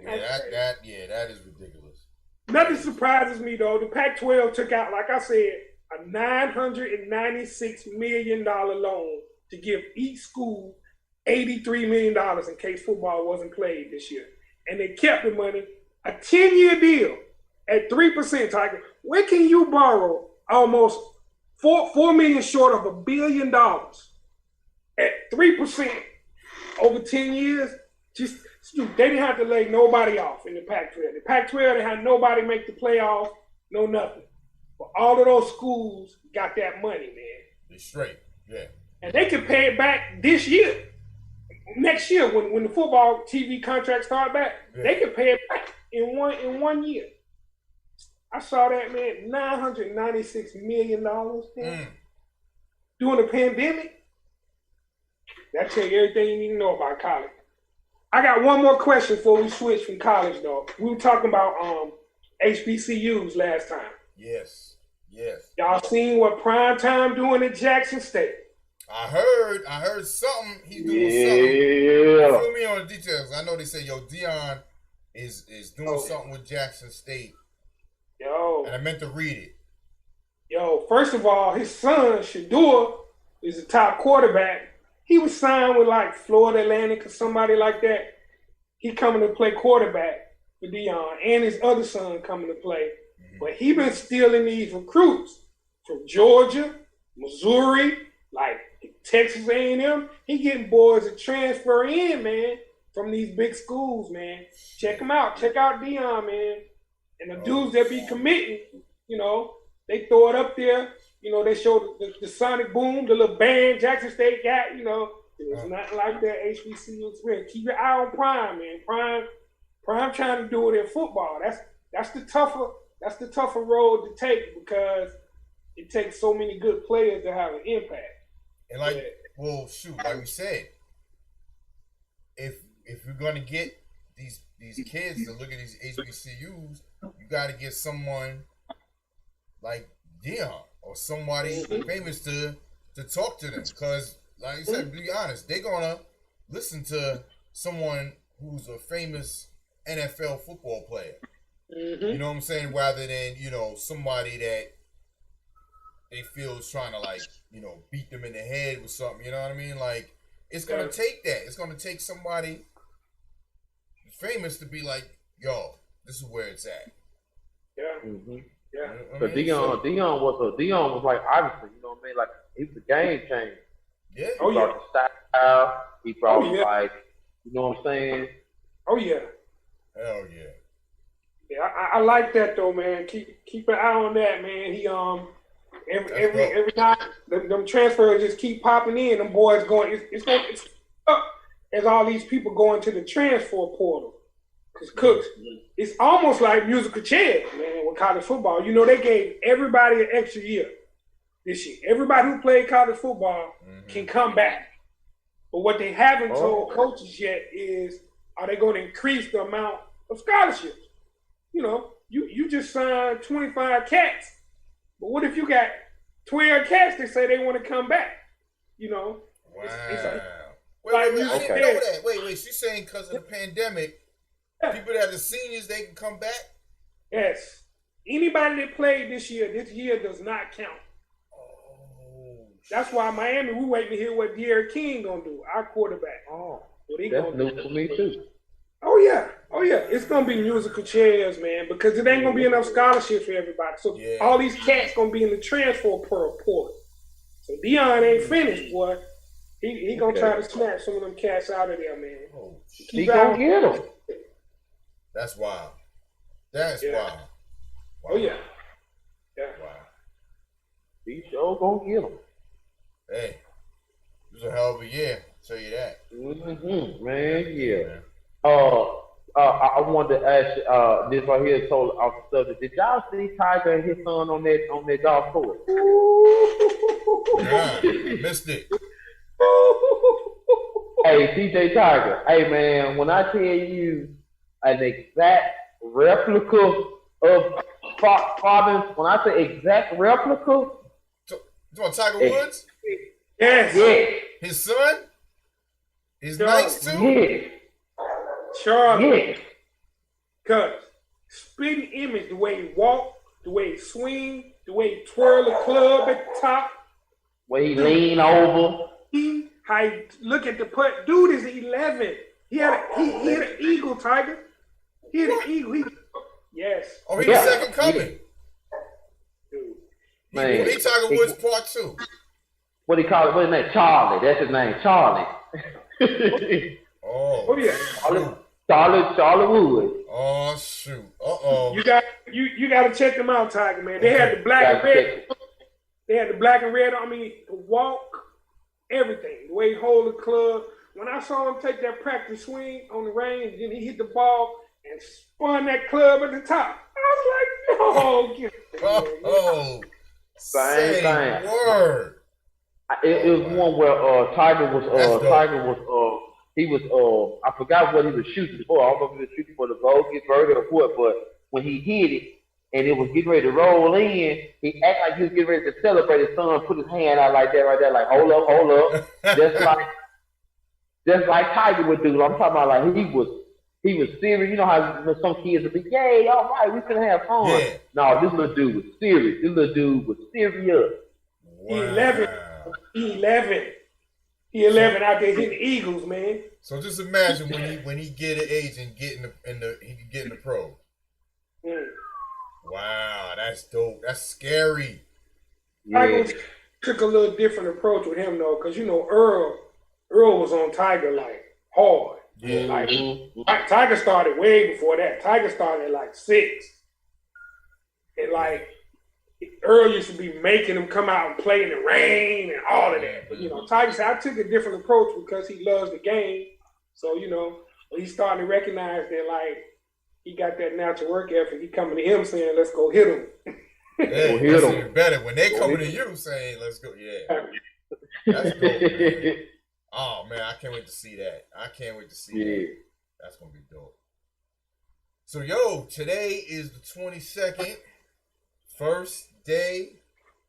That is ridiculous. Nothing surprises me though. The Pac-12 took out, like I said, a $996 million loan to give each school $83 million in case football wasn't played this year. And they kept the money, a 10-year deal at 3%, Tiger. Where can you borrow almost $4 million short of $1 billion at 3% over 10 years? They didn't have to lay nobody off in the Pac-12. The Pac-12, they had nobody make the playoffs, no nothing. But all of those schools got that money, man. They straight, yeah. And they can pay it back this year. Next year, when the football TV contracts start back, they can pay it back in one year. I saw that, man, $996 million during the pandemic. That tell you everything you need to know about college. I got one more question before we switch from college, though. We were talking about HBCUs last time. Yes. Y'all seen what Primetime doing at Jackson State? I heard something. He's doing something. Fill me on the details. I know they say, Dion is doing something with Jackson State. And I meant to read it. First of all, his son, Shador, is the top quarterback. He was signed with like Florida Atlantic or somebody like that. He coming to play quarterback for Dion, and his other son coming to play. But he been stealing these recruits from Georgia, Missouri, like Texas A&M. He getting boys to transfer in, man, from these big schools, man. Check him out. Check out Dion, man. And the dudes that be committing, they throw it up there. They show the sonic boom, the little band Jackson State got, It's nothing like that HBCU experience. Keep your eye on Prime, man. Prime trying to do it in football. That's the tougher road to take because it takes so many good players to have an impact. And like we said, if you're gonna get these kids to look at these HBCUs, you got to get someone like Dion or somebody famous to talk to them. Because, like you said, be honest, they're gonna listen to someone who's a famous NFL football player. You know what I'm saying? Rather than, somebody that they feel is trying to beat them in the head with something. You know what I mean? Like, it's going to take that. It's going to take somebody famous to be like, this is where it's at. Yeah. Mm-hmm. Yeah. So Dion was like, obviously, you know what I mean? Like, he was a game changer. Yeah. He brought the style. He brought you know what I'm saying? Oh yeah. Hell yeah. Yeah, I like that though, man. Keep an eye on that, man. He every time them transfers just keep popping in. Them boys going. It's up as all these people going to the transfer portal. Cause Cookz, it's almost like musical chairs, man. With college football, they gave everybody an extra year this year. Everybody who played college football can come back. But what they haven't told coaches yet is, are they going to increase the amount of scholarships? You just signed 25 cats, but what if you got 12 cats that say they want to come back? Wow. Wait, I didn't know that. Wait, she's saying because of the pandemic, people that are the seniors, they can come back? Yes. Anybody that played this year does not count. That's why Miami, we waiting to hear what Derek King gonna do, our quarterback. That's new for me too. Oh yeah. It's gonna be musical chairs, man, because it ain't gonna be enough scholarships for everybody. So all these cats gonna be in the transfer portal. So Dion ain't finished, boy. He gonna try to snatch some of them cats out of there, man. He gonna get them. That's wild. That's wild. Wow. Oh yeah. Wow. He sure gonna get them. Hey, it was a hell of a year. I'll tell you that. Man, yeah. I wanted to ask this right here. Told off the subject. Did y'all see Tiger and his son on that golf course? Nah, missed it. Hey, Djaytiger. Hey man, when I tell you an exact replica of Fabian, when I say exact replica, you want Tiger Woods? Yes. Yeah. His son? He's nice too? Yeah. Charlie. Yeah. Cause spitting image, the way he walk, the way he swing, the way he twirl the club at the top. Where he lean over. How he look at the putt. Dude is 11. He had an eagle, Tiger. He had an eagle. Yes. Oh, he's the second coming. Dude. Man. He Tiger Woods part 2. What do you call it? What's his name? Charlie. That's his name, Charlie. Oh yeah. Charlotte Wood. Oh shoot. Uh-oh. You got to check them out, Tiger, man. They had the black and red. They had the black and red. I mean, the walk, everything. The way he hold the club. When I saw him take that practice swing on the range, then he hit the ball and spun that club at the top. I was like, no, get it, Oh, same thing. Word. It was one where Tiger was I forgot what he was shooting for. I don't know if he was shooting for the goal, get birdie or what, but when he hit it and it was getting ready to roll in, he acted like he was getting ready to celebrate. His son put his hand out like that, right there, like hold up, just like Tiger would do. I'm talking about like he was serious. You know how some kids would be, yay, all right, we finna have fun. Yeah. No, this little dude was serious. This little dude was serious. Wow. He 11 out there hitting Eagles, man. So just imagine when he get an age and he can get in the pro. Mm. Wow, that's dope. That's scary. Tiger took a little different approach with him though, because Earl was on Tiger like hard. Yeah. Like Tiger started way before that. Tiger started at like 6. And like Earl used to be making him come out and play in the rain and all of that. But Tiger said I took a different approach because he loves the game. So, when he started to recognize that like he got that natural work ethic, he coming to him saying, let's go hit him. Yeah, that's even better. When they coming to you saying, let's go, yeah. That's dope, man. Oh man, I can't wait to see that. That. That's gonna be dope. So today is the 22nd, first day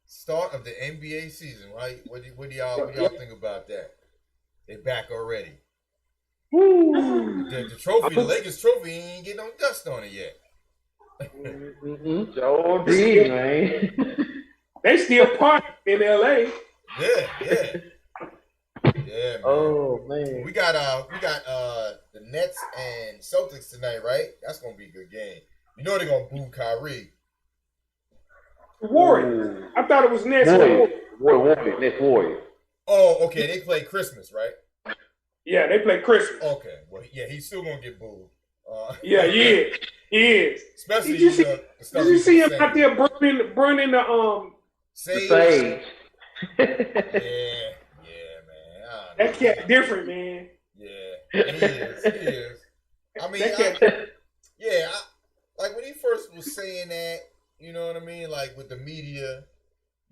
start of the NBA season, right? What do y'all think about that? They back already. Woo. The trophy, the Lakers trophy, ain't getting no dust on it yet. Joe D, man. They still party in LA. Yeah. Yeah, man. Oh man. We got the Nets and Celtics tonight, right? That's gonna be a good game. They're gonna boo Kyrie. Warriors. I thought it was Nets. Warriors. Oh, okay. They play Christmas, right? Yeah, they play Christmas. Okay. Well, yeah, he's still gonna get booed. Yeah, he is. Especially did you see him out there burning the sage? Yeah, man. That cat different, man. Yeah, he is. I mean, like when he first was saying that, you know what I mean? Like with the media,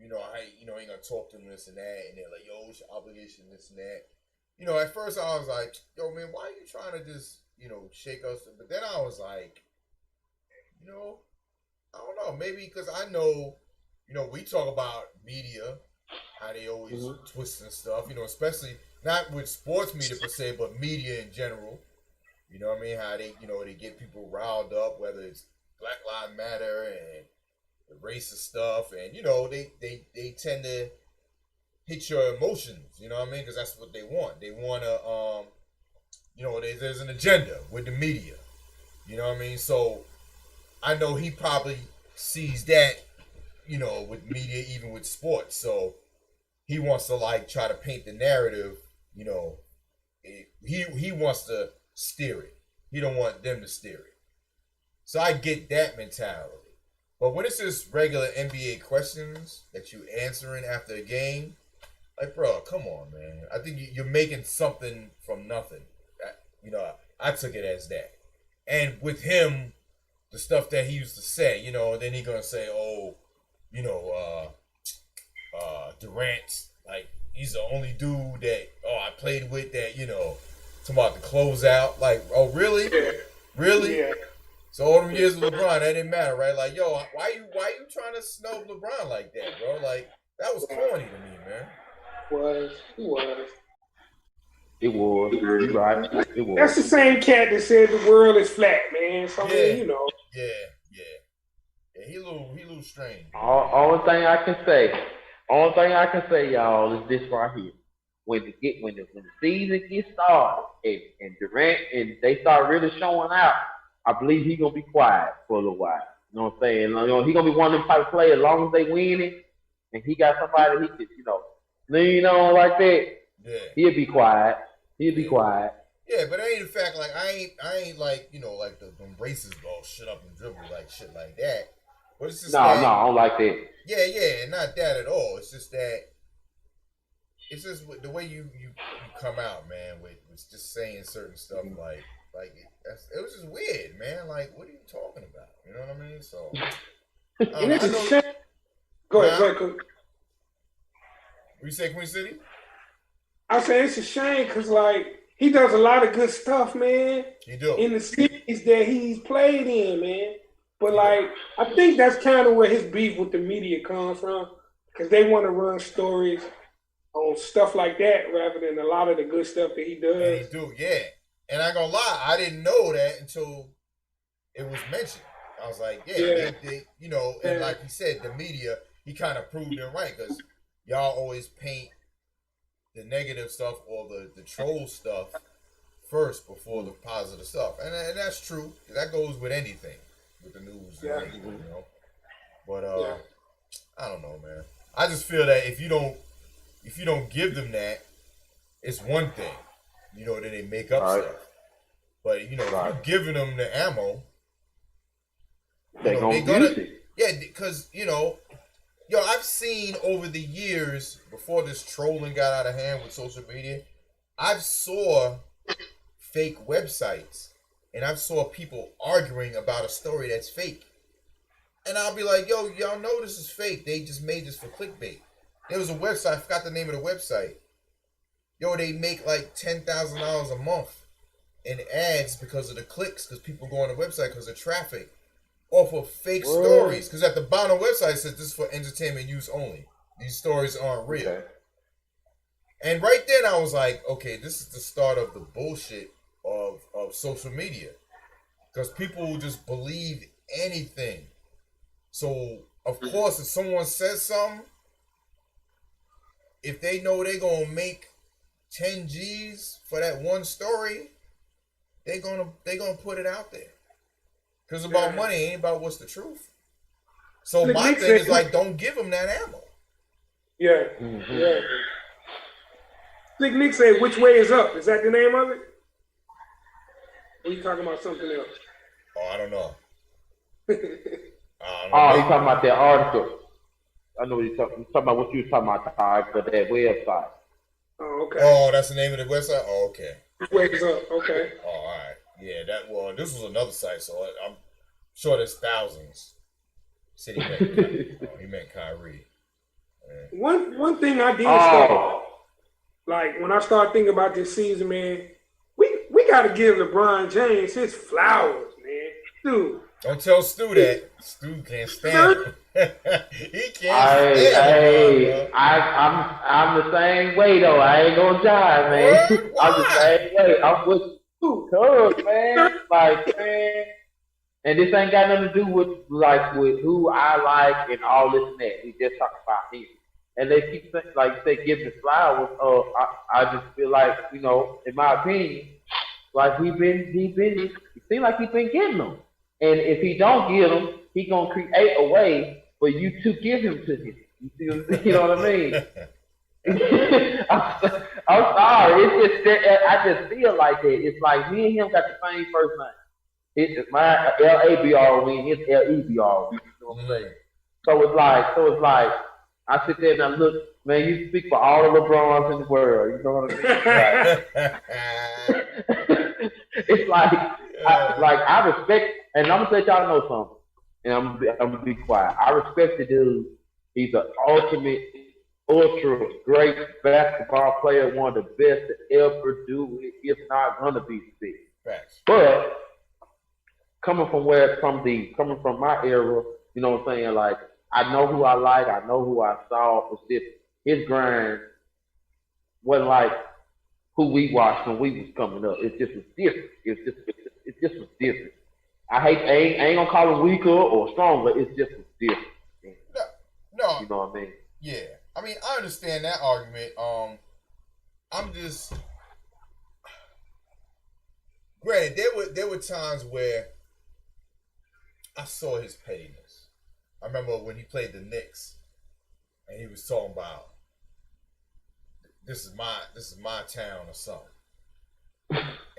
ain't gonna talk to him this and that, and they're like, yo, it's your obligation, this and that. At first I was like, yo, man, why are you trying to just, shake us? But then I was like, I don't know, maybe because I know, we talk about media, how they always twist and stuff, especially not with sports media per se, but media in general. You know what I mean? How they, they get people riled up, whether it's Black Lives Matter and the racist stuff, and they tend to hit your emotions. You know what I mean? Because that's what they want. They want to, there's an agenda with the media. You know what I mean? So I know he probably sees that, with media, even with sports. So he wants to try to paint the narrative. He wants to steer it. He don't want them to steer it. So I get that mentality. But when it's just regular NBA questions that you answering after a game, like, bro, come on, man. I think you're making something from nothing. I took it as that. And with him, the stuff that he used to say, then he gonna say, Durant, like, he's the only dude that, I played with that, talking about the closeout. Like, oh, really? Really? Yeah. So all them years with LeBron, that didn't matter, right? Like, yo, why you trying to snub LeBron like that, bro? Like, that was corny to me, man. It was. You're right. It was. That's the same cat that said the world is flat, man. So Yeah, he a little strange. Only thing I can say, y'all, is this right here. When the season gets started and Durant and they start really showing out, I believe he's gonna be quiet for a little while. You know what I'm saying? He's gonna be one of them type of players as long as they win it, and he got somebody he could, lean on like that. Yeah. He'll be quiet. Yeah, but it ain't the fact like I ain't like like them races all shut up and dribble like shit like that. But it's just no, I don't like that. Yeah, not that at all. It's just the way you come out, man, with just saying certain stuff like it was just weird, man. Like, what are you talking about? You know what I mean? So I know. Go ahead, Cook. What you say, Queen City? I say it's a shame because like he does a lot of good stuff, man. He do in the cities that he's played in, man. But like, I think that's kind of where his beef with the media comes from, because they want to run stories on stuff like that rather than a lot of the good stuff that he does. And he do, yeah. And I ain't gonna lie, I didn't know that until it was mentioned. I was like, they and like he said, the media, he kind of proved it right, because y'all always paint the negative stuff or the troll stuff first before the positive stuff. And that's true. That goes with anything, with the news, But I don't know, man. I just feel that if you don't give them that, it's one thing. Then they make up stuff. But if you're giving them the ammo, they're gonna use it. Yeah, because I've seen over the years before this trolling got out of hand with social media, I've saw fake websites and I've saw people arguing about a story that's fake. And I'll be like, yo, y'all know this is fake. They just made this for clickbait. There was a website, I forgot the name of the website. Yo, they make like $10,000 a month in ads because of the clicks, because people go on the website because of traffic, off of fake stories. Because at the bottom of the website it says this is for entertainment use only. These stories aren't real. Okay. And right then I was like, okay, this is the start of the bullshit of social media. Because people will just believe anything. So, of course, if someone says something, if they know they're going to make 10 G's for that one story, they're gonna put it out there. Because it's about money, it ain't about what's the truth. So my thing is like, don't give them that ammo. Yeah. Mm-hmm. Yeah. Slick Nick said, "Which way is up?" Is that the name of it? Or are you talking about something else? Oh, I don't know. You're talking about that article. I know what you're talking about. What you were talking about, Ty, for that website. Oh, okay. Oh, that's the name of the website? Oh, okay. Which way is up? Okay. Oh, all right. Yeah, this was another site, so I'm sure there's thousands. Said he meant Kyrie. Yeah. One thing I did start, like when I started thinking about this season, man, we got to give LeBron James his flowers, man. Dude. Don't tell Stu that. Stu can't stand him. He can't stand him. I'm the same way though. I ain't gonna jive, man. I'm the same way. I'm with Cookz, man. Like, man. And this ain't got nothing to do with who I like and all this and that. We just talking about him. And they keep giving the flowers. I just feel like, in my opinion, like he it seems like he's been getting them. And if he don't get them, he gonna create a way for you to give him to him. You know what I mean? I'm sorry. It's just I just feel like that. It's like me and him got the same first name. It's my LABR, his LEBR. You know what I'm saying? So it's like I sit there and I look, man. You speak for all the LeBrons in the world. You know what I mean? It's like I respect, and I'm gonna let y'all know something, and I'm gonna be quiet. I respect the dude. He's an ultimate, ultra great basketball player, one of the best to ever do it, if not gonna be the best. But coming from my era, you know what I'm saying? Like, I know who I like, I know who I saw. It's just his grind wasn't like who we watched when we was coming up. It just was different. It just was different. I ain't gonna call him weaker or stronger. It's just was different. No. You know what I mean? Yeah. I mean, I understand that argument. I'm just granted there were times where I saw his pettiness. I remember when he played the Knicks and he was talking about this is my town or something.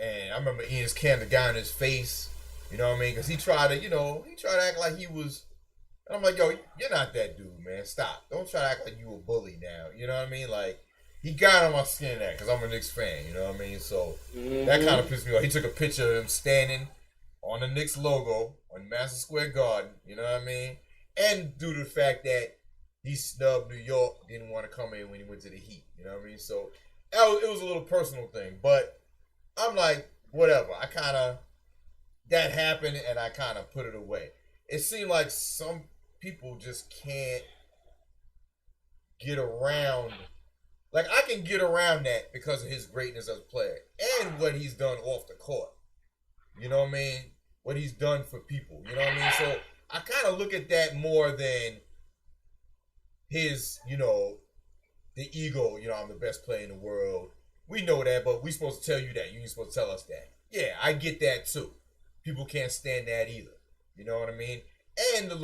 And I remember Ian's can the guy in his face. You know what I mean? Because he tried to act like he was. And I'm like, yo, you're not that dude, man. Stop. Don't try to act like you a bully now. You know what I mean? Like, he got on my skin that because I'm a Knicks fan. You know what I mean? So that kind of pissed me off. He took a picture of him standing on the Knicks logo on Madison Square Garden. You know what I mean? And due to the fact that he snubbed New York, didn't want to come in when he went to the Heat. You know what I mean? So it was a little personal thing. But I'm like, whatever. That happened and I kind of put it away. It seemed like some people just can't get around. Like, I can get around that because of his greatness as a player and what he's done off the court. You know what I mean? What he's done for people. You know what I mean? So I kind of look at that more than his, the ego, I'm the best player in the world. We know that, but we supposed to tell you that. You ain't supposed to tell us that. Yeah, I get that too. People can't stand that either. You know what I mean? And the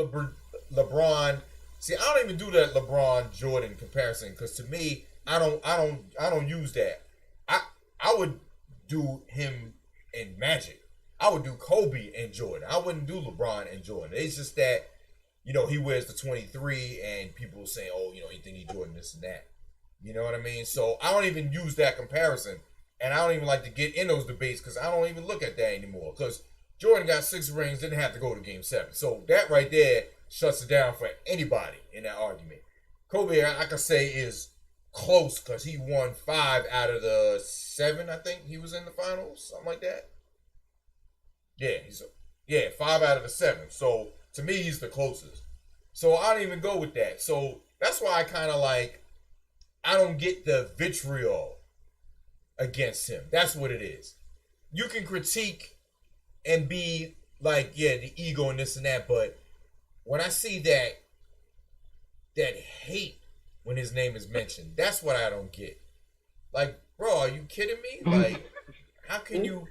LeBron. See, I don't even do that LeBron Jordan comparison because to me, I don't use that. I would do him and Magic. I would do Kobe and Jordan. I wouldn't do LeBron and Jordan. It's just that, he wears the 23 and people say, oh, he think he Jordan this and that. You know what I mean? So I don't even use that comparison. And I don't even like to get in those debates because I don't even look at that anymore. Because Jordan got 6 rings, didn't have to go to Game 7. So that right there shuts it down for anybody in that argument. Kobe, I could say, is close because he won 5 out of the 7, I think he was in the finals, something like that. Yeah, 5 out of the 7. So to me, he's the closest. So I don't even go with that. So that's why I kind of I don't get the vitriol against him. That's what it is. You can critique and be like, yeah, the ego and this and that, but when I see that hate when his name is mentioned, that's what I don't get. Like, bro, are you kidding me? Like, how can you?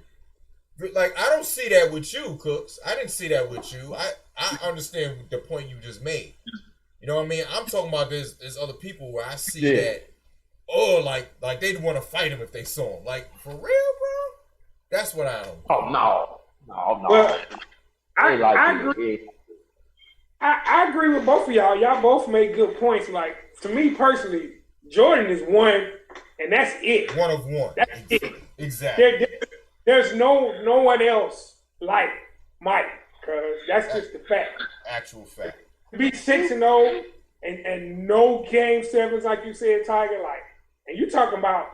Like, I don't see that with you, Cookz. I didn't see that with you. I understand the point you just made. You know what I mean? I'm talking about there's other people where I see that, like they'd want to fight him if they saw him. Like, for real, bro? That's what I don't. Oh, no. Well, I agree. I agree with both of y'all. Y'all both make good points. Like, to me personally, Jordan is one, and that's it. One of one. That's it. Exactly. There's no one else like Mike, because that's just the fact. Actual fact. To be 6-0 and no Game 7s, like you said, Tiger, like, and you talking about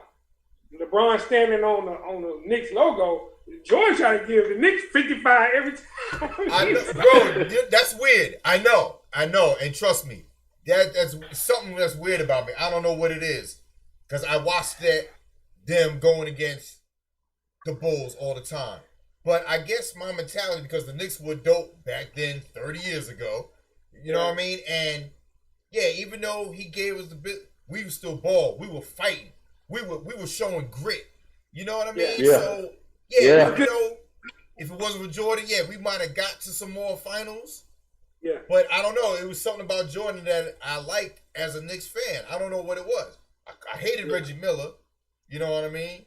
LeBron standing on the Knicks logo. Jordan trying to give the Knicks 55 every time. Bro, that's weird. I know. And trust me, that's something that's weird about me. I don't know what it is. Because I watched them going against the Bulls all the time. But I guess my mentality, because the Knicks were dope back then, 30 years ago. You know what I mean? And, yeah, even though he gave us the bit, we were still ball. We were fighting. We were showing grit. You know what I mean? Yeah. So, yeah. If it wasn't for Jordan, we might have got to some more finals. Yeah. But I don't know. It was something about Jordan that I liked as a Knicks fan. I don't know what it was. I hated Reggie Miller. You know what I mean?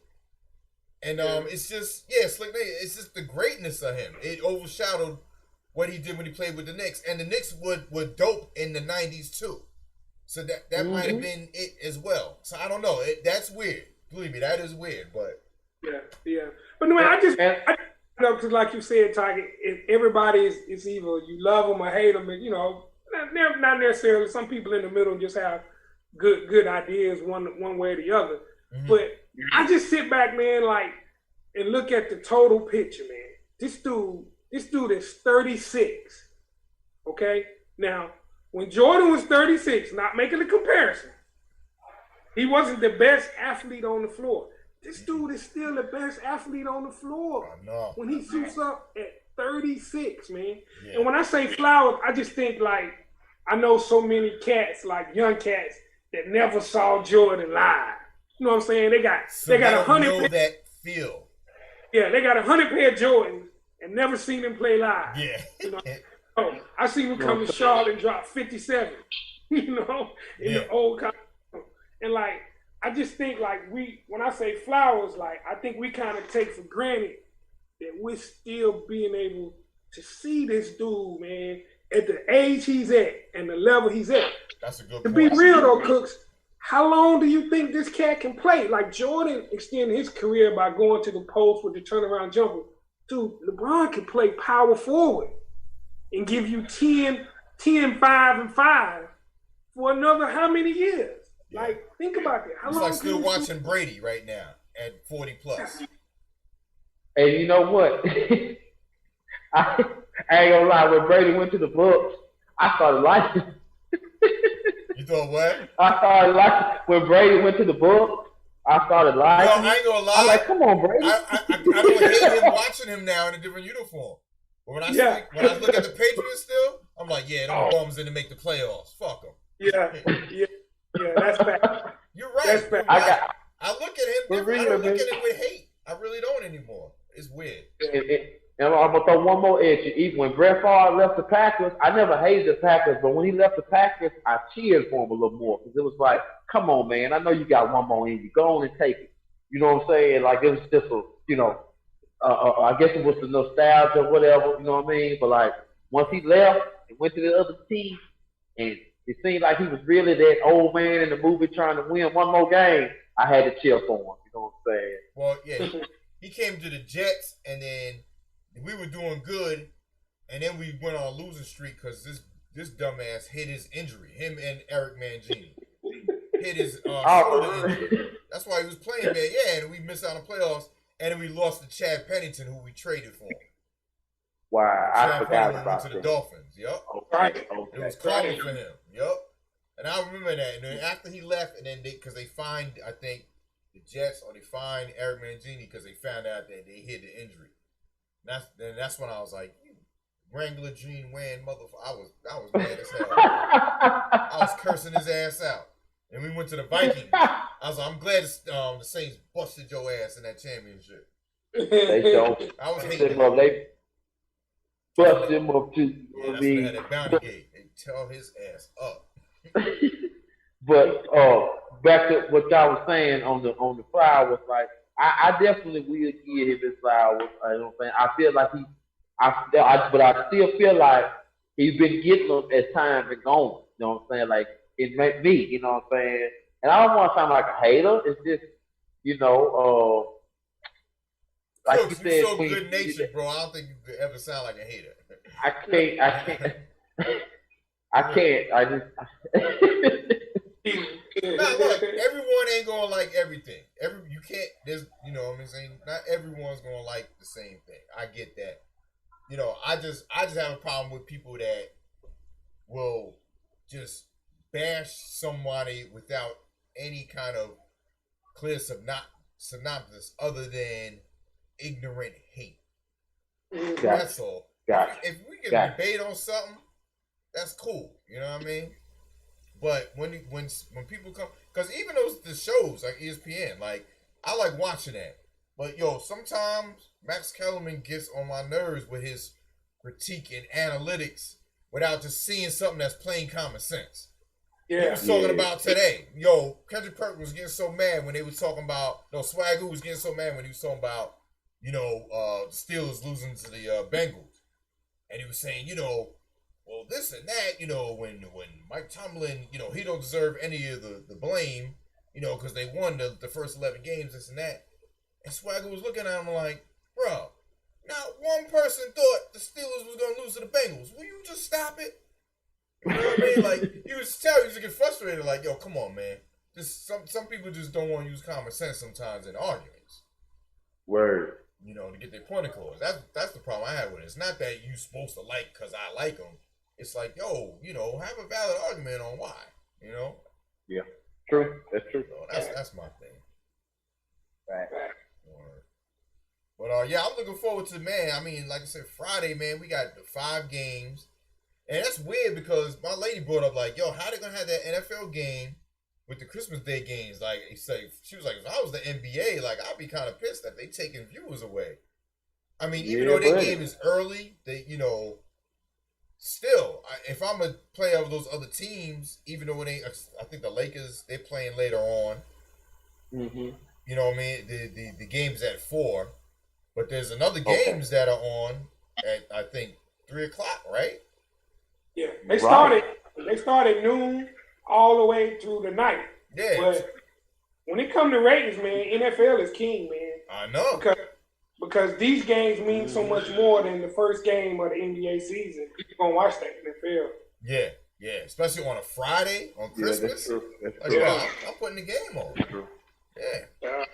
And it's just, Slick Nate, it's just the greatness of him. It overshadowed what he did when he played with the Knicks. And the Knicks were dope in the 90s too. So that might have been it as well. So I don't know. That's weird. Believe me, that is weird. But yeah. But no, I because like you said, Tiger, everybody is either you love them or hate them, and not necessarily. Some people in the middle just have good ideas one way or the other. Mm-hmm. But I just sit back, man, and look at the total picture, man. This dude is 36. Okay? Now, when Jordan was 36, not making a comparison, he wasn't the best athlete on the floor. This dude is still the best athlete on the floor. I know. When he suits up at 36, man. Yeah. And when I say flowers, I just think I know so many cats, young cats, that never saw Jordan live. You know what I'm saying? They got 100 that feel. Yeah, they got 100 pair of Jordans and never seen him play live. Yeah. I seen him come to Charlotte and drop 57. In the old college. And I just think like when I say Flowers, like I think we kind of take for granted that we're still being able to see this dude, man, at the age he's at and the level he's at. That's a good To point. be real though, Cookz, how long do you think this cat can play? Like Jordan extended his career by going to the post with the turnaround jumper. Dude, LeBron can play power forward and give you 10, 5, and 5 for another how many years? Yeah. Like, think about that. How it's long like still watching Brady right now at 40 plus. And you know what? I ain't gonna lie, when Brady went to the Bucks, I started liking him. You thought what? I started liking when Brady went to the Bucks. I started liking him. I ain't gonna lie. I'm like, come on, Brady. I don't hate him watching him now in a different uniform. But when I look at the Patriots still, I'm like, yeah, them bums didn't make the playoffs. Fuck them. Yeah, that's bad. You're right. That's bad. I look at him different. I don't look at him with hate. I really don't anymore. It's weird. And I'm gonna throw one more at you. Even when Brett Favre left the Packers, I never hated the Packers, but when he left the Packers, I cheered for him a little more because it was like, come on, man, I know you got one more in you. Go on and take it. You know what I'm saying? Like it was just a, I guess it was the nostalgia or whatever. You know what I mean? But like once he left and went to the other team, and it seemed like he was really that old man in the movie trying to win one more game, I had to cheer for him. You know what I'm saying? Well, yeah, he came to the Jets, and then we were doing good, and then we went on a losing streak because this dumbass hit his injury. Him and Eric Mangini hit his shoulder injury. That's why he was playing, man. Yeah, and we missed out on playoffs, and then we lost to Chad Pennington, who we traded for. Wow, I forgot about that. To the Dolphins. Yup. Right. It was calling for him. Yup. And I remember that. And then after he left, and then because they fined, I think the Jets, or they fined Eric Mangini because they found out that they hit the injury. That's when I was like, Wrangler Gene Wayne motherfucker. I was mad as hell. I was cursing his ass out. And we went to the Vikings. I was like, I'm glad the Saints busted your ass in that championship. They don't. I was hating them. They bust him up too. Yeah, that's when they had that bounty gate. They tell his ass up. But back to what y'all was saying on the Flowers, like I definitely will give him his flowers. You know what I'm saying? I feel like but I still feel like he's been getting them as time been going. You know what I'm saying? Like it made me, you know what I'm saying? And I don't want to sound like a hater. It's just, like Cookz, you said, you're so good natured, bro. I don't think you could ever sound like a hater. I can't. I just. Now look, everyone ain't gonna like everything. You can't. There's, you know what I'm saying. Not everyone's gonna like the same thing. I get that. You know, I just have a problem with people that will just bash somebody without any kind of clear synopsis other than ignorant hate. Gotcha. That's all. Gotcha. If we can debate on something, that's cool. You know what I mean? But when people come, because even the shows like ESPN, like I like watching that. But sometimes Max Kellerman gets on my nerves with his critique and analytics without just seeing something that's plain common sense. Yeah. He was talking about today. Kendrick Perkins was getting so mad when they were talking about. Swagoo was getting so mad when he was talking about, the Steelers losing to the Bengals, and he was saying, well, this and that, when Mike Tomlin, he don't deserve any of the blame, because they won the first 11 games, this and that. And Swagger was looking at him like, bro, not one person thought the Steelers was going to lose to the Bengals. Will you just stop it? You know what I mean? Like, he was getting frustrated, like, yo, come on, man. Just some people just don't want to use common sense sometimes in arguments. Word. To get their point across. That's the problem I have with it. It's not that you supposed to like because I like them. It's like, have a valid argument on why, Yeah, true. That's true. So that's my thing. Right. But I'm looking forward to, man. I mean, like I said, Friday, man, we got the 5 games, and that's weird because my lady brought up like, yo, how they gonna have that NFL game with the Christmas Day games? Like, she was like, if I was the NBA, like, I'd be kind of pissed that they taking viewers away. I mean, even though their game is early, they, still, if I'm a player of those other teams, even though it ain't, I think the Lakers, they're playing later on. Mm-hmm. You know what I mean? The game's at 4, but there's another games that are on at I think 3:00, right? Yeah, they started noon all the way through the night. Yeah. But when it comes to ratings, man, NFL is king, man. I know. Because these games mean so much more than the first game of the NBA season. You're gonna watch that NFL. Yeah, especially on a Friday on Christmas. Yeah, that's like, true. I'm putting the game on. Yeah.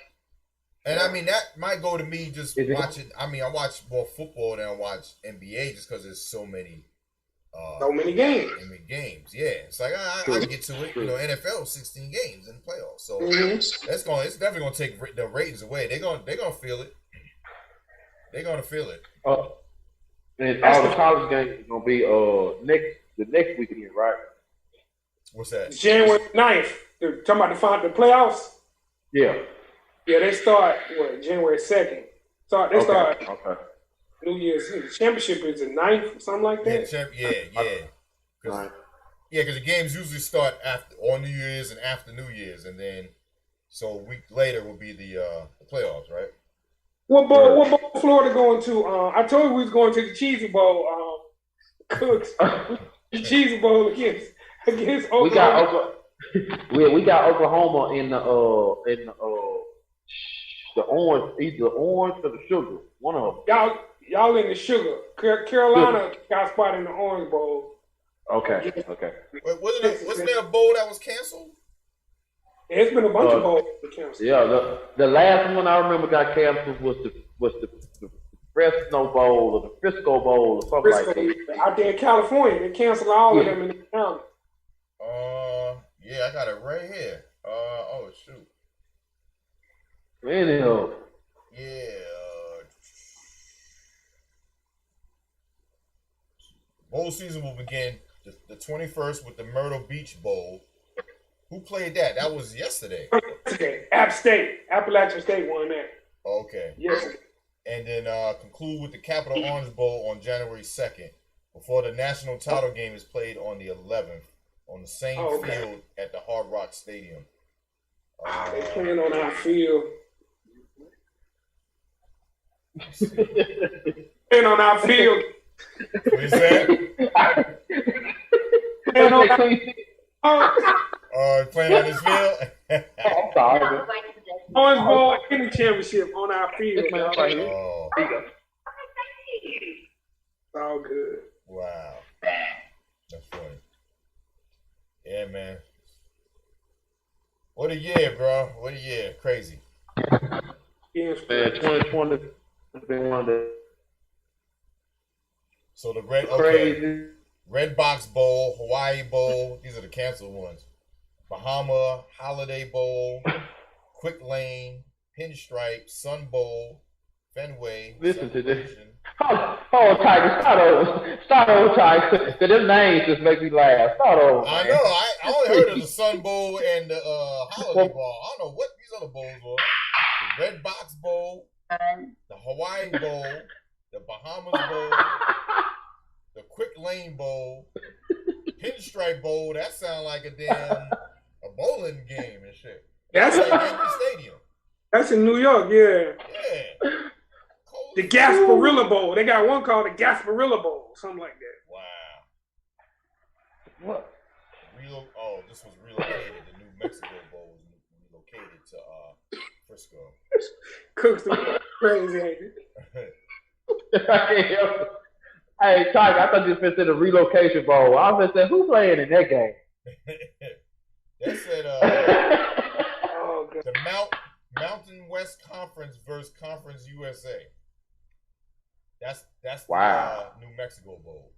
And I mean that might go to me just watching. I mean, I watch more football than I watch NBA just because there's so many games. Yeah, it's like I can get to it. You know, NFL 16 games in the playoffs, so it's definitely gonna take the ratings away. They're gonna feel it. They're gonna feel it. And all the college games are gonna be the next weekend, right? What's that? January 9th. They're talking about the playoffs. Yeah. Yeah, they start January 2nd. Start New Year's. The championship is the 9th or something like that. Yeah. Because the games usually start on New Year's and after New Year's, and then so a week later will be the playoffs, right? What bowl Florida going to? I told you we was going to the Cheesy Bowl. Cookz. The Cheesy Bowl against Oklahoma. We got Oklahoma in the orange, either the orange or the sugar. One of them. Y'all in the sugar. Carolina got spot in the Orange Bowl. Okay. Wait, wasn't there a bowl that was canceled? It's been a bunch of bowls canceled. Yeah, the last one I remember got canceled was the Fresno Bowl or the Frisco Bowl or something like that. Out there in California, they canceled all of them in the county. Yeah, I got it right here. Oh shoot. Anyhow. Yeah. Bowl season will begin the 21st with the Myrtle Beach Bowl. Who played that? That was yesterday. Appalachian State won that. Okay. Yes. And then conclude with the Capital Orange Bowl on January 2nd before the national title game is played on the 11th on the same field at the Hard Rock Stadium. They playing on our field. Playing on our field. What is that? Playing on our playing on this field? I'm sorry. Orange Bowl in the championship on our field. Oh. All good. Wow. That's funny. Yeah, man. What a year, bro. What a year. Crazy. Yes, man. 2020 has been one of the So the Red Box Bowl, Hawaii Bowl, these are the canceled ones. Bahama, Holiday Bowl, Quick Lane, Pinstripe, Sun Bowl, Fenway. Listen to this. Oh, Tiger, start over, Tiger. Because them names just make me laugh. Start over. I know. I only heard of the Sun Bowl and the Holiday Bowl. I don't know what these other bowls were. The Red Box Bowl, the Hawaii Bowl, the Bahamas Bowl, the Quick Lane Bowl, Pinstripe Bowl. That sounds like a bowling game and shit. That's like Yankee Stadium. That's in New York, yeah. Yeah. The Gasparilla Bowl. They got one called the Gasparilla Bowl, something like that. Wow. What? This was relocated. The New Mexico Bowl was relocated to Frisco. Cookz the crazy, ain't it? Hey, Tiger, I thought you said the relocation bowl. I was saying, who playing in that game? They said the Mountain West Conference versus Conference USA. That's wow. The New Mexico Bowl.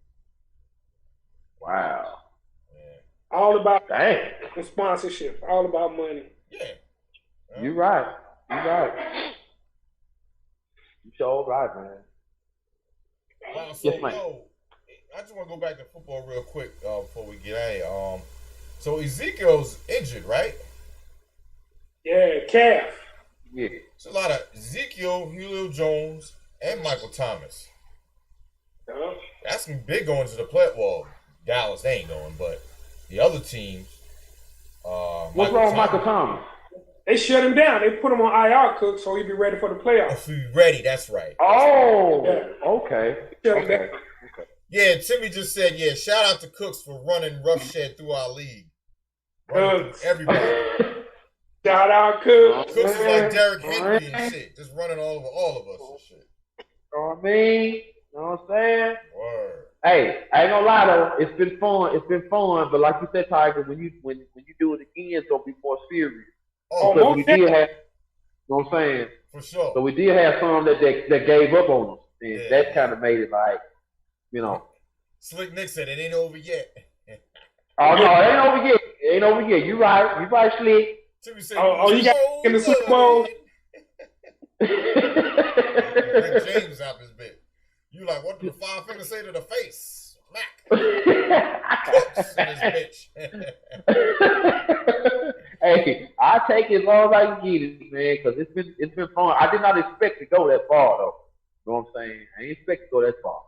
Wow. Yeah. All about the sponsorship. All about money. Yeah. You're right. You sure right, man. Wow, so, I just want to go back to football real quick before we get out of here. So Ezekiel's injured, right? Yeah, calf. Yeah. It's a lot of Ezekiel, Julio Jones, and Michael Thomas. That's some big going to the play. Well, Dallas, they ain't going, but the other teams. What's wrong with Michael Thomas? They shut him down. They put him on IR, Cook, so he'd be ready for the playoffs. If we ready, that's right. Oh, Yeah. okay. Shut him Okay. down. Yeah, Timmy just said, yeah, shout out to Cookz for running roughshed through our league. Running through everybody. Shout out, Cook. Cookz is like Derrick Henry and shit. Just running all over all of us and shit. You know what I mean? You know what I'm saying? Word. Hey, I ain't gonna lie though, it's been fun. It's been fun, but like you said, Tiger, when you do it again, it's gonna be more serious. Oh, Because we did have, you know what I'm saying? for sure. So we did have some that gave up on us, and Yeah. that kind of made it like, you know. Slick Nick said it ain't over yet. Oh no, it ain't over yet. It ain't over yet. You right, Slick. Timmy said, You got in the Super Bowl. Rick James out this bitch. You like, what did the five fingers say to the face? Smack. Cookz in this bitch. Hey, I take it as long as I can get it, man, because it's been fun. I did not expect to go that far though. You know what I'm saying? I ain't expect to go that far.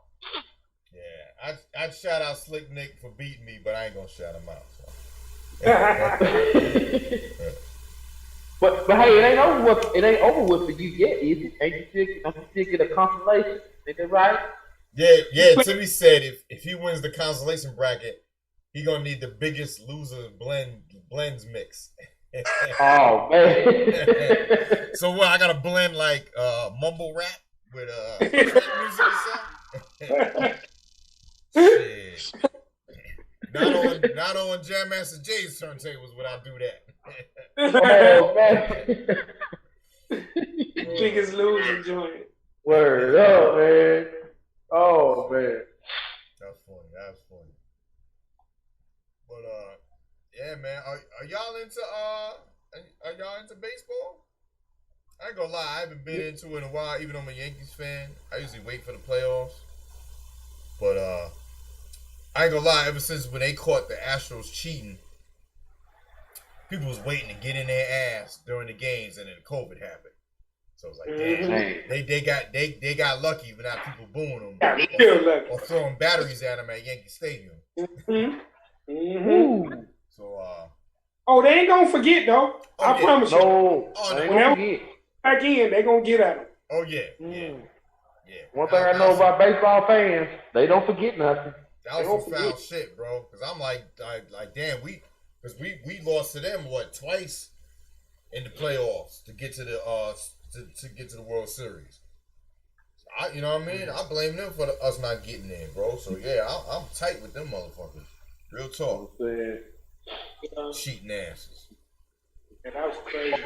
Yeah, I'd shout out Slick Nick for beating me, but I ain't gonna shout him out. So. But hey, it ain't over with. It ain't over with for you yet, is it? Don't you still get a consolation? Ain't that right? Yeah. Timmy said if he wins the consolation bracket, he gonna need the biggest loser blends mix. Oh man. So what? I gotta blend like mumble rap with trap music or something. Shit. Not on Jam Master Jay's turntables would I do that. Oh man. Biggest loser joint. Word up, man. Oh man. That's funny. But yeah, man. Are y'all into baseball? I ain't gonna lie, I haven't been into it in a while, even though I'm a Yankees fan. I usually wait for the playoffs. But I ain't gonna lie, ever since when they caught the Astros cheating, people was waiting to get in their ass during the games, and then COVID happened. So it's like, damn, they got lucky without people booing them or throwing batteries at them at Yankee Stadium. Oh, they ain't gonna forget though. I promise you. No, when they back in, they gonna get at them. Oh yeah. One thing I know about baseball fans, they don't forget nothing. That was some foul shit, bro. Because I'm like, damn, we lost to them twice in the playoffs to get to the to get to the World Series. You know what I mean? I blame them for us not getting in, bro. So yeah, I'm tight with them motherfuckers. Real talk. Cheating asses. Yeah, that was crazy.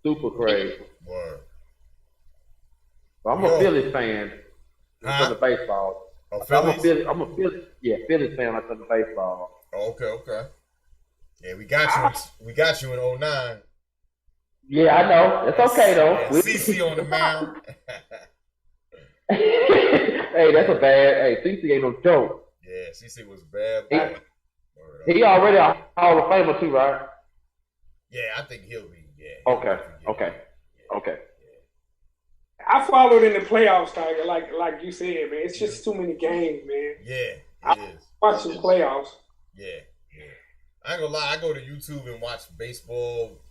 Super crazy. Word. I'm a Phillies fan for the baseball. Oh, Phillies? I'm a Phillies fan like for the baseball. Oh, okay. Yeah, we got you in 09. Yeah, I know. It's okay though. Yeah, CC on the mound. Hey, that's a bad. Hey, CC ain't no joke. Yeah, CC was bad. Boy. He already a Hall of Famer too, right? Yeah, I think he'll be. Yeah. Okay. I followed in the playoffs, Tiger, like you said, man. It's just too many games, man. Yeah, it is. Watching playoffs. Yeah. I ain't gonna lie, I go to YouTube and watch baseball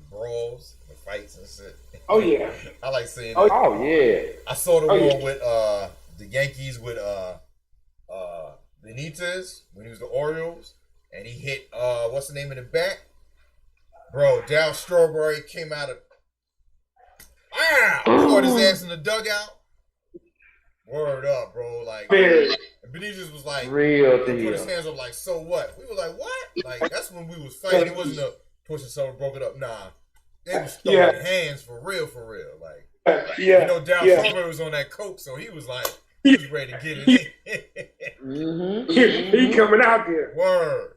brawls, the fights and shit. Oh yeah. I like seeing that. Oh yeah. I saw the one with the Yankees with Benitez when he was the Orioles, and he hit what's the name in the back? Bro, Dow Strawberry came out of caught his ass in the dugout. Word up, bro. Like Benitez was like real he deal. put his hands up like, so what? We were like, what? Like that's when we was fighting. It wasn't a pushing someone broke it up. Nah. They was throwing hands for real. Like you know, Dow Strawberry was on that coke, so he was like he was ready to get it in. He coming out there. Word.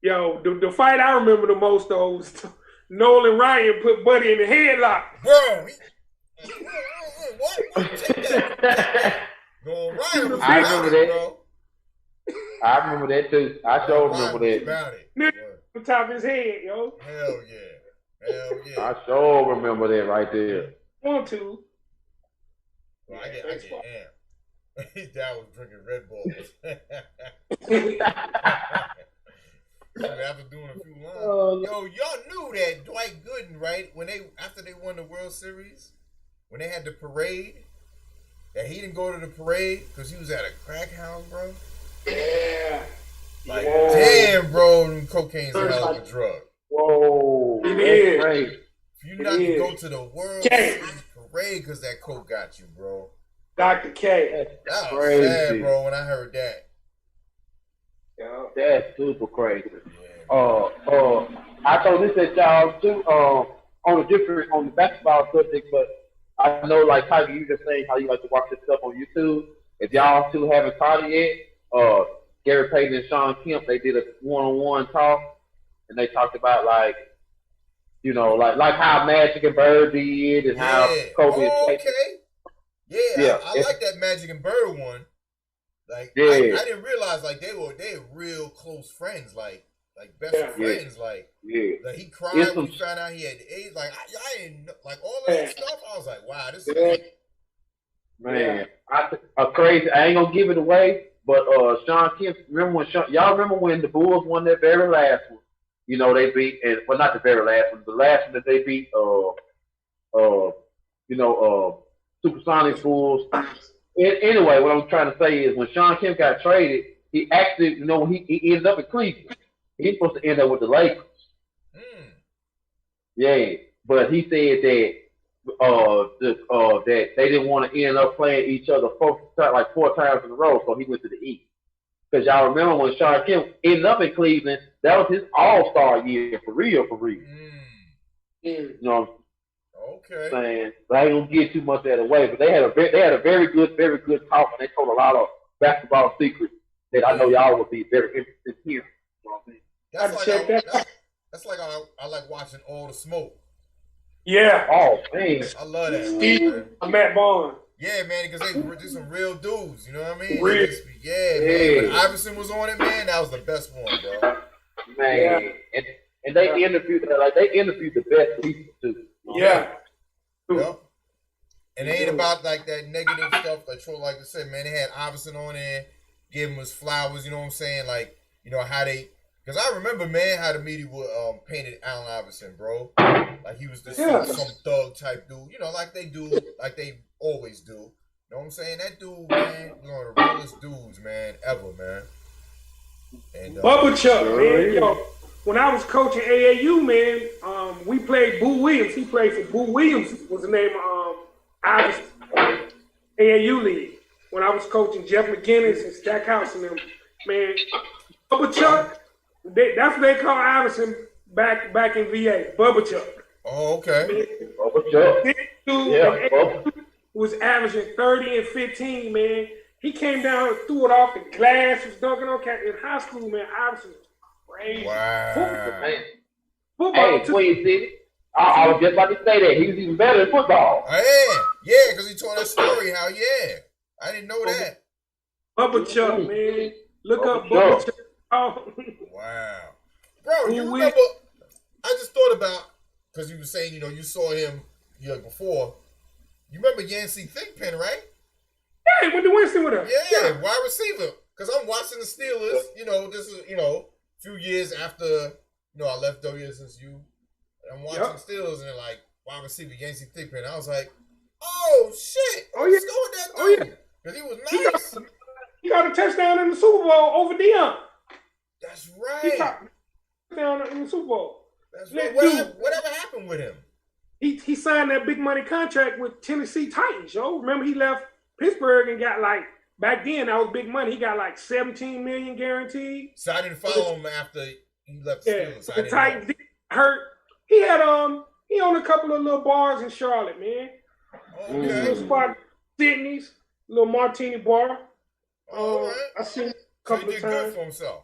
Yo, the fight I remember the most though was Nolan Ryan put Buddy in the headlock. Bro, what? Take that. Nolan Ryan was I remember that. Bro. I remember that too. I sure remember that. About it. On top of his head, yo. Hell yeah. I sure remember that right there. 1, 2. Well, I get amped. That was drinking Red Bulls. After doing a few lines. Yo, y'all knew that Dwight Gooden, right? After they won the World Series, when they had the parade, that he didn't go to the parade because he was at a crack house, bro. Yeah. Like, damn, bro, cocaine's a hell of a drug. Whoa, it is. Great. If you not to go to the World Series parade because that coke got you, bro. Dr. K. That was crazy. Sad, bro, when I heard that. Yeah. That's super crazy. Yeah, I throw this at y'all too, on the basketball subject, but I know, like Tiger, you just saying how you like to watch this stuff on YouTube. If y'all two haven't caught it yet, Gary Payton and Sean Kemp, they did a one-on-one talk, and they talked about like how Magic and Bird did, and how Kobe. Okay. Yeah. I like that Magic and Bird one. Like, I didn't realize like they were real close friends, like best friends. Like he cried when he found out he had AIDS. Like I didn't know, like all of that stuff. I was like, wow, this is great. Man, crazy. I ain't gonna give it away, but Sean Kemp. Y'all remember when the Bulls won their very last one? You know, they beat, not the very last one, the last one that they beat, Supersonic Bulls. Anyway, what I'm trying to say is when Sean Kemp got traded, he actually, he ended up in Cleveland. He's supposed to end up with the Lakers. Yeah, but he said that that they didn't want to end up playing each other four times in a row, so he went to the East. Because y'all remember when Sean Kemp ended up in Cleveland, that was his all-star year for real. You know what I'm saying? But I ain't gonna get too much of that away. But they had a very good talk, and they told a lot of basketball secrets that I know y'all would be very interested in hearing. You know what I mean? That's like I like watching All the Smoke. Yeah. Oh man, I love that. Steve, Matt Bond. Yeah, man, because they're some real dudes. You know what I mean? Real. Man. When Iverson was on it, man, that was the best one, bro. Man, and they interviewed the best people too. Yeah. Yep. And it ain't about like that negative stuff like Troy like to say, man. They had Iverson on there, gave him his flowers, you know what I'm saying? Like, how they, because I remember, man, how the media would painted Allen Iverson, bro. Like he was this some thug type dude, like they do, like they always do. You know what I'm saying? That dude, man, was one of the realest dudes, man, ever, man. And Bubba Chuck, man, yo. When I was coaching AAU, man, we played Boo Williams. He played for Boo Williams, was the name of Iverson, AAU league. When I was coaching Jeff McGinnis and Stackhouse and them, man, Bubba Chuck, that's what they call Iverson back in VA, Bubba Chuck. Oh, okay. Man, Bubba Chuck. This dude was averaging 30 and 15, man. He came down and threw it off the glass, was dunking on cat in high school, man. Iverson was crazy. Wow. Football Queen City. I was just about to say that. He was even better in football. Yeah, because he told that story how, I didn't know that. Bubba Chuck, man. Look up Bubba Chuck. Oh. Wow. Bro, you remember, I just thought about, because you were saying, you saw him before. You remember Yancey Thickpen, right? Yeah, he went to Winston with us. Yeah, wide receiver. Because I'm watching the Steelers, this is, a few years after, I left WSSU. I'm watching the Steelers and they're like, wide receiver Yancey Thickpen. I was like, oh, shit. Let's go with that dude. Because he was nice. He got a touchdown in the Super Bowl over Deion. That's right. He got a touchdown in the Super Bowl. That's right. Whatever happened with him? He signed that big money contract with Tennessee Titans, yo. Remember he left Pittsburgh and got back then that was big money. He got $17 million guaranteed. So I didn't follow him after he left the Steelers. So the Titans hurt. He had he owned a couple of little bars in Charlotte, man. Okay. Little spot, Sydney's, little martini bar. All right. I seen a couple of times. Good for himself.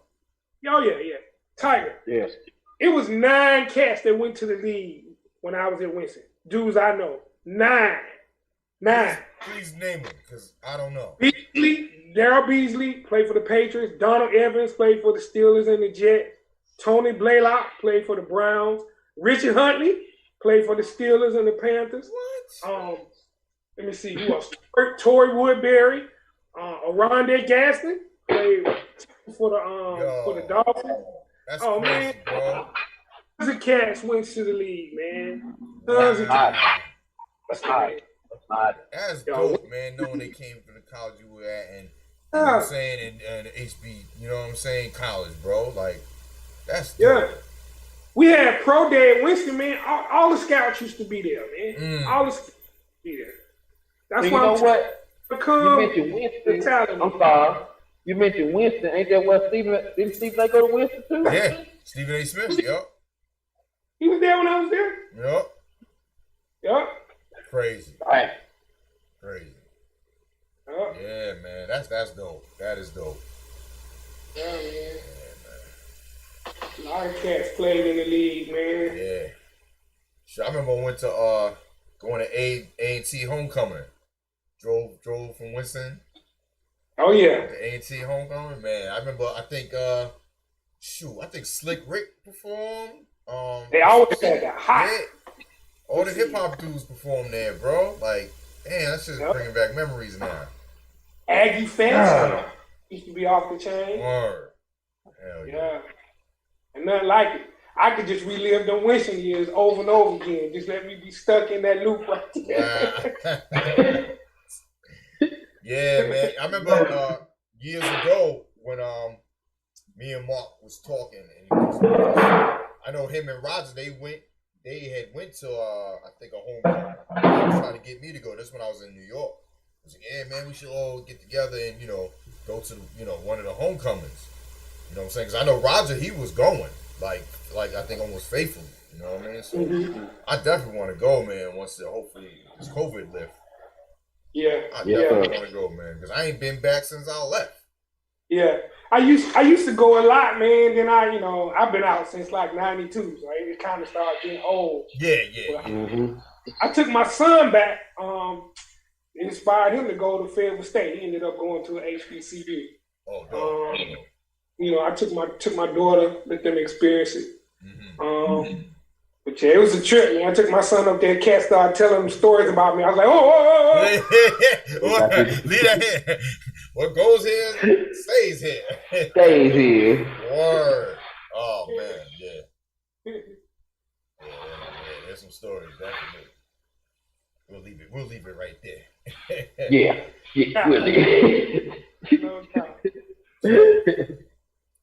Oh yeah. Tiger. Yes. It was 9 cats that went to the league when I was at Winston. Dudes I know. 9. Please name them, because I don't know. Darryl Beasley played for the Patriots. Donald Evans played for the Steelers and the Jets. Tony Blaylock played for the Browns. Richard Huntley played for the Steelers and the Panthers. What? Let me see who else. Torrey Woodbury. Oronde Gaston played for the Dolphins. That's Oh crazy, man, bro. tons of cats went to the league, man. Tons of cats. That's hot. That's Yo, dope, man. Knowing they came from the college you were at, and you know what I'm saying, and HB, you know what I'm saying, college, bro. Like, that's dope. Yeah. We had pro day at Winston, man. All the scouts used to be there, man. All the scouts used to be there. That's you why know what? You mentioned Winston. I'm sorry. You mentioned Winston. Ain't that what Stephen? Didn't Stephen they go to Winston too? Yeah, Stephen A. Smith. Yup. He was there when I was there. Yup. Yup. Crazy. Right. Crazy. Yup. Yeah, man. That's dope. That is dope. Yeah, man. A lot of cats played in the league, man. Yeah. Sure, I remember I went to going to A&T homecoming. Drove from Winston. Oh yeah. The A&T homecoming, man. I remember. I think Slick Rick performed. They always had that hot. Yeah. All the hip hop dudes performed there, bro. Like, damn, that's just bringing back memories now. Aggie Fence used to be off the chain. Word. Hell yeah. And nothing like it. I could just relive them Winston years over and over again. Just let me be stuck in that loop right there. Yeah, man. I remember years ago when me and Mark was talking, and I know him and Roger, they had went to I think a homecoming. They was trying to get me to go. This when I was in New York. I was like, yeah, man, we should all get together and go to one of the homecomings. You know what I'm saying? Because I know Roger, he was going like I think almost faithfully. You know what I mean? So I definitely want to go, man. Once hopefully this COVID lift. Yeah, I definitely want to go, man, because I ain't been back since I left. Yeah, I used to go a lot, man. Then I've been out since like '92, so it kind of started getting old. Yeah. I took my son back. It inspired him to go to Fayetteville State. He ended up going to an HBCU. Oh, I took my daughter, let them experience it. But yeah, it was a trip, man. I took my son up there. Cat started telling him stories about me. I was like, oh. Leave that here. What goes here stays here. Stays here. Word. Oh man, yeah. There's some stories, definitely. We'll leave it right there. Yeah, we'll leave it.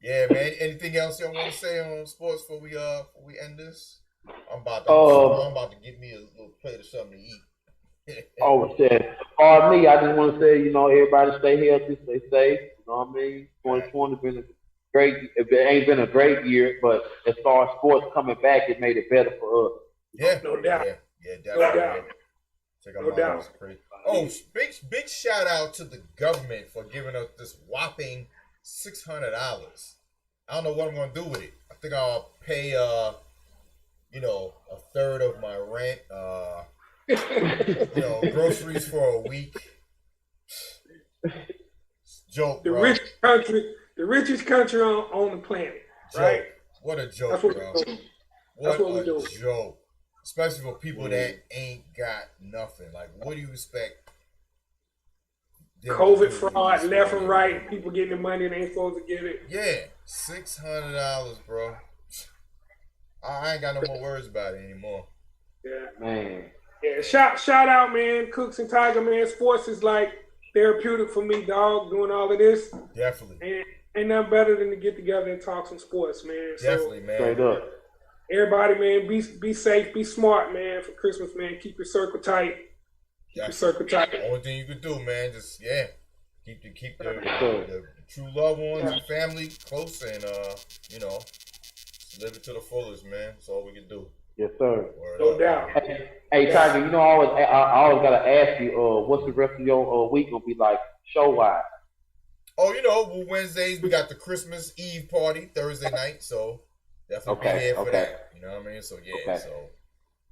Yeah, man. Anything else y'all want to say on sports before we end this? I'm about to get me a little plate of something to eat. Shit. Me, I just want to say, everybody stay healthy, stay safe. You know what I mean? 2020 been a great. It ain't been a great year, but as far as sports coming back, it made it better for us. Yeah, no doubt. Yeah, definitely. No doubt. Oh, big shout out to the government for giving us this whopping $600. I don't know what I'm gonna do with it. I think I'll pay a third of my rent, groceries for a week. Joke, the bro. The richest country on the planet, joke. Right? What a joke, That's what bro. That's what a we're doing. joke. Especially for people that ain't got nothing. Like, what do you expect? COVID fraud, left and right, people getting the money and they ain't supposed to get it. Yeah, $600, bro. I ain't got no more words about it anymore. Yeah, man. Yeah, shout out, man. Cookz and Tiger, man. Sports is like therapeutic for me, dog. Doing all of this, definitely. And ain't nothing better than to get together and talk some sports, man. Definitely, man. Straight up. Everybody, man, be safe, be smart, man. For Christmas, man, keep your circle tight. Keep your circle tight. The only thing you can do, man, just keep the true loved ones and family close, and live it to the fullest, man. That's all we can do. Yes, sir. No doubt. Hey, Tiger, I always gotta ask you, what's the rest of your week gonna be like, show wise? Oh, Wednesdays we got the Christmas Eve party Thursday night, so definitely be here for that. You know what I mean? So so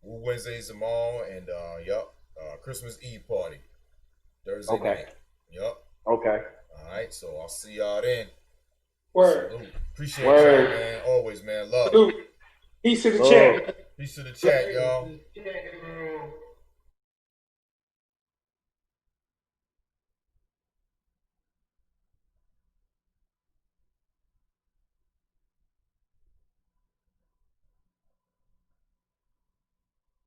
Wednesdays tomorrow, and Christmas Eve party Thursday night. Yup. Okay. All right, so I'll see y'all then. Word. Salute. Appreciate y'all, man. Always, man. Love. Salute. Peace to the chat. Peace to the chat, y'all.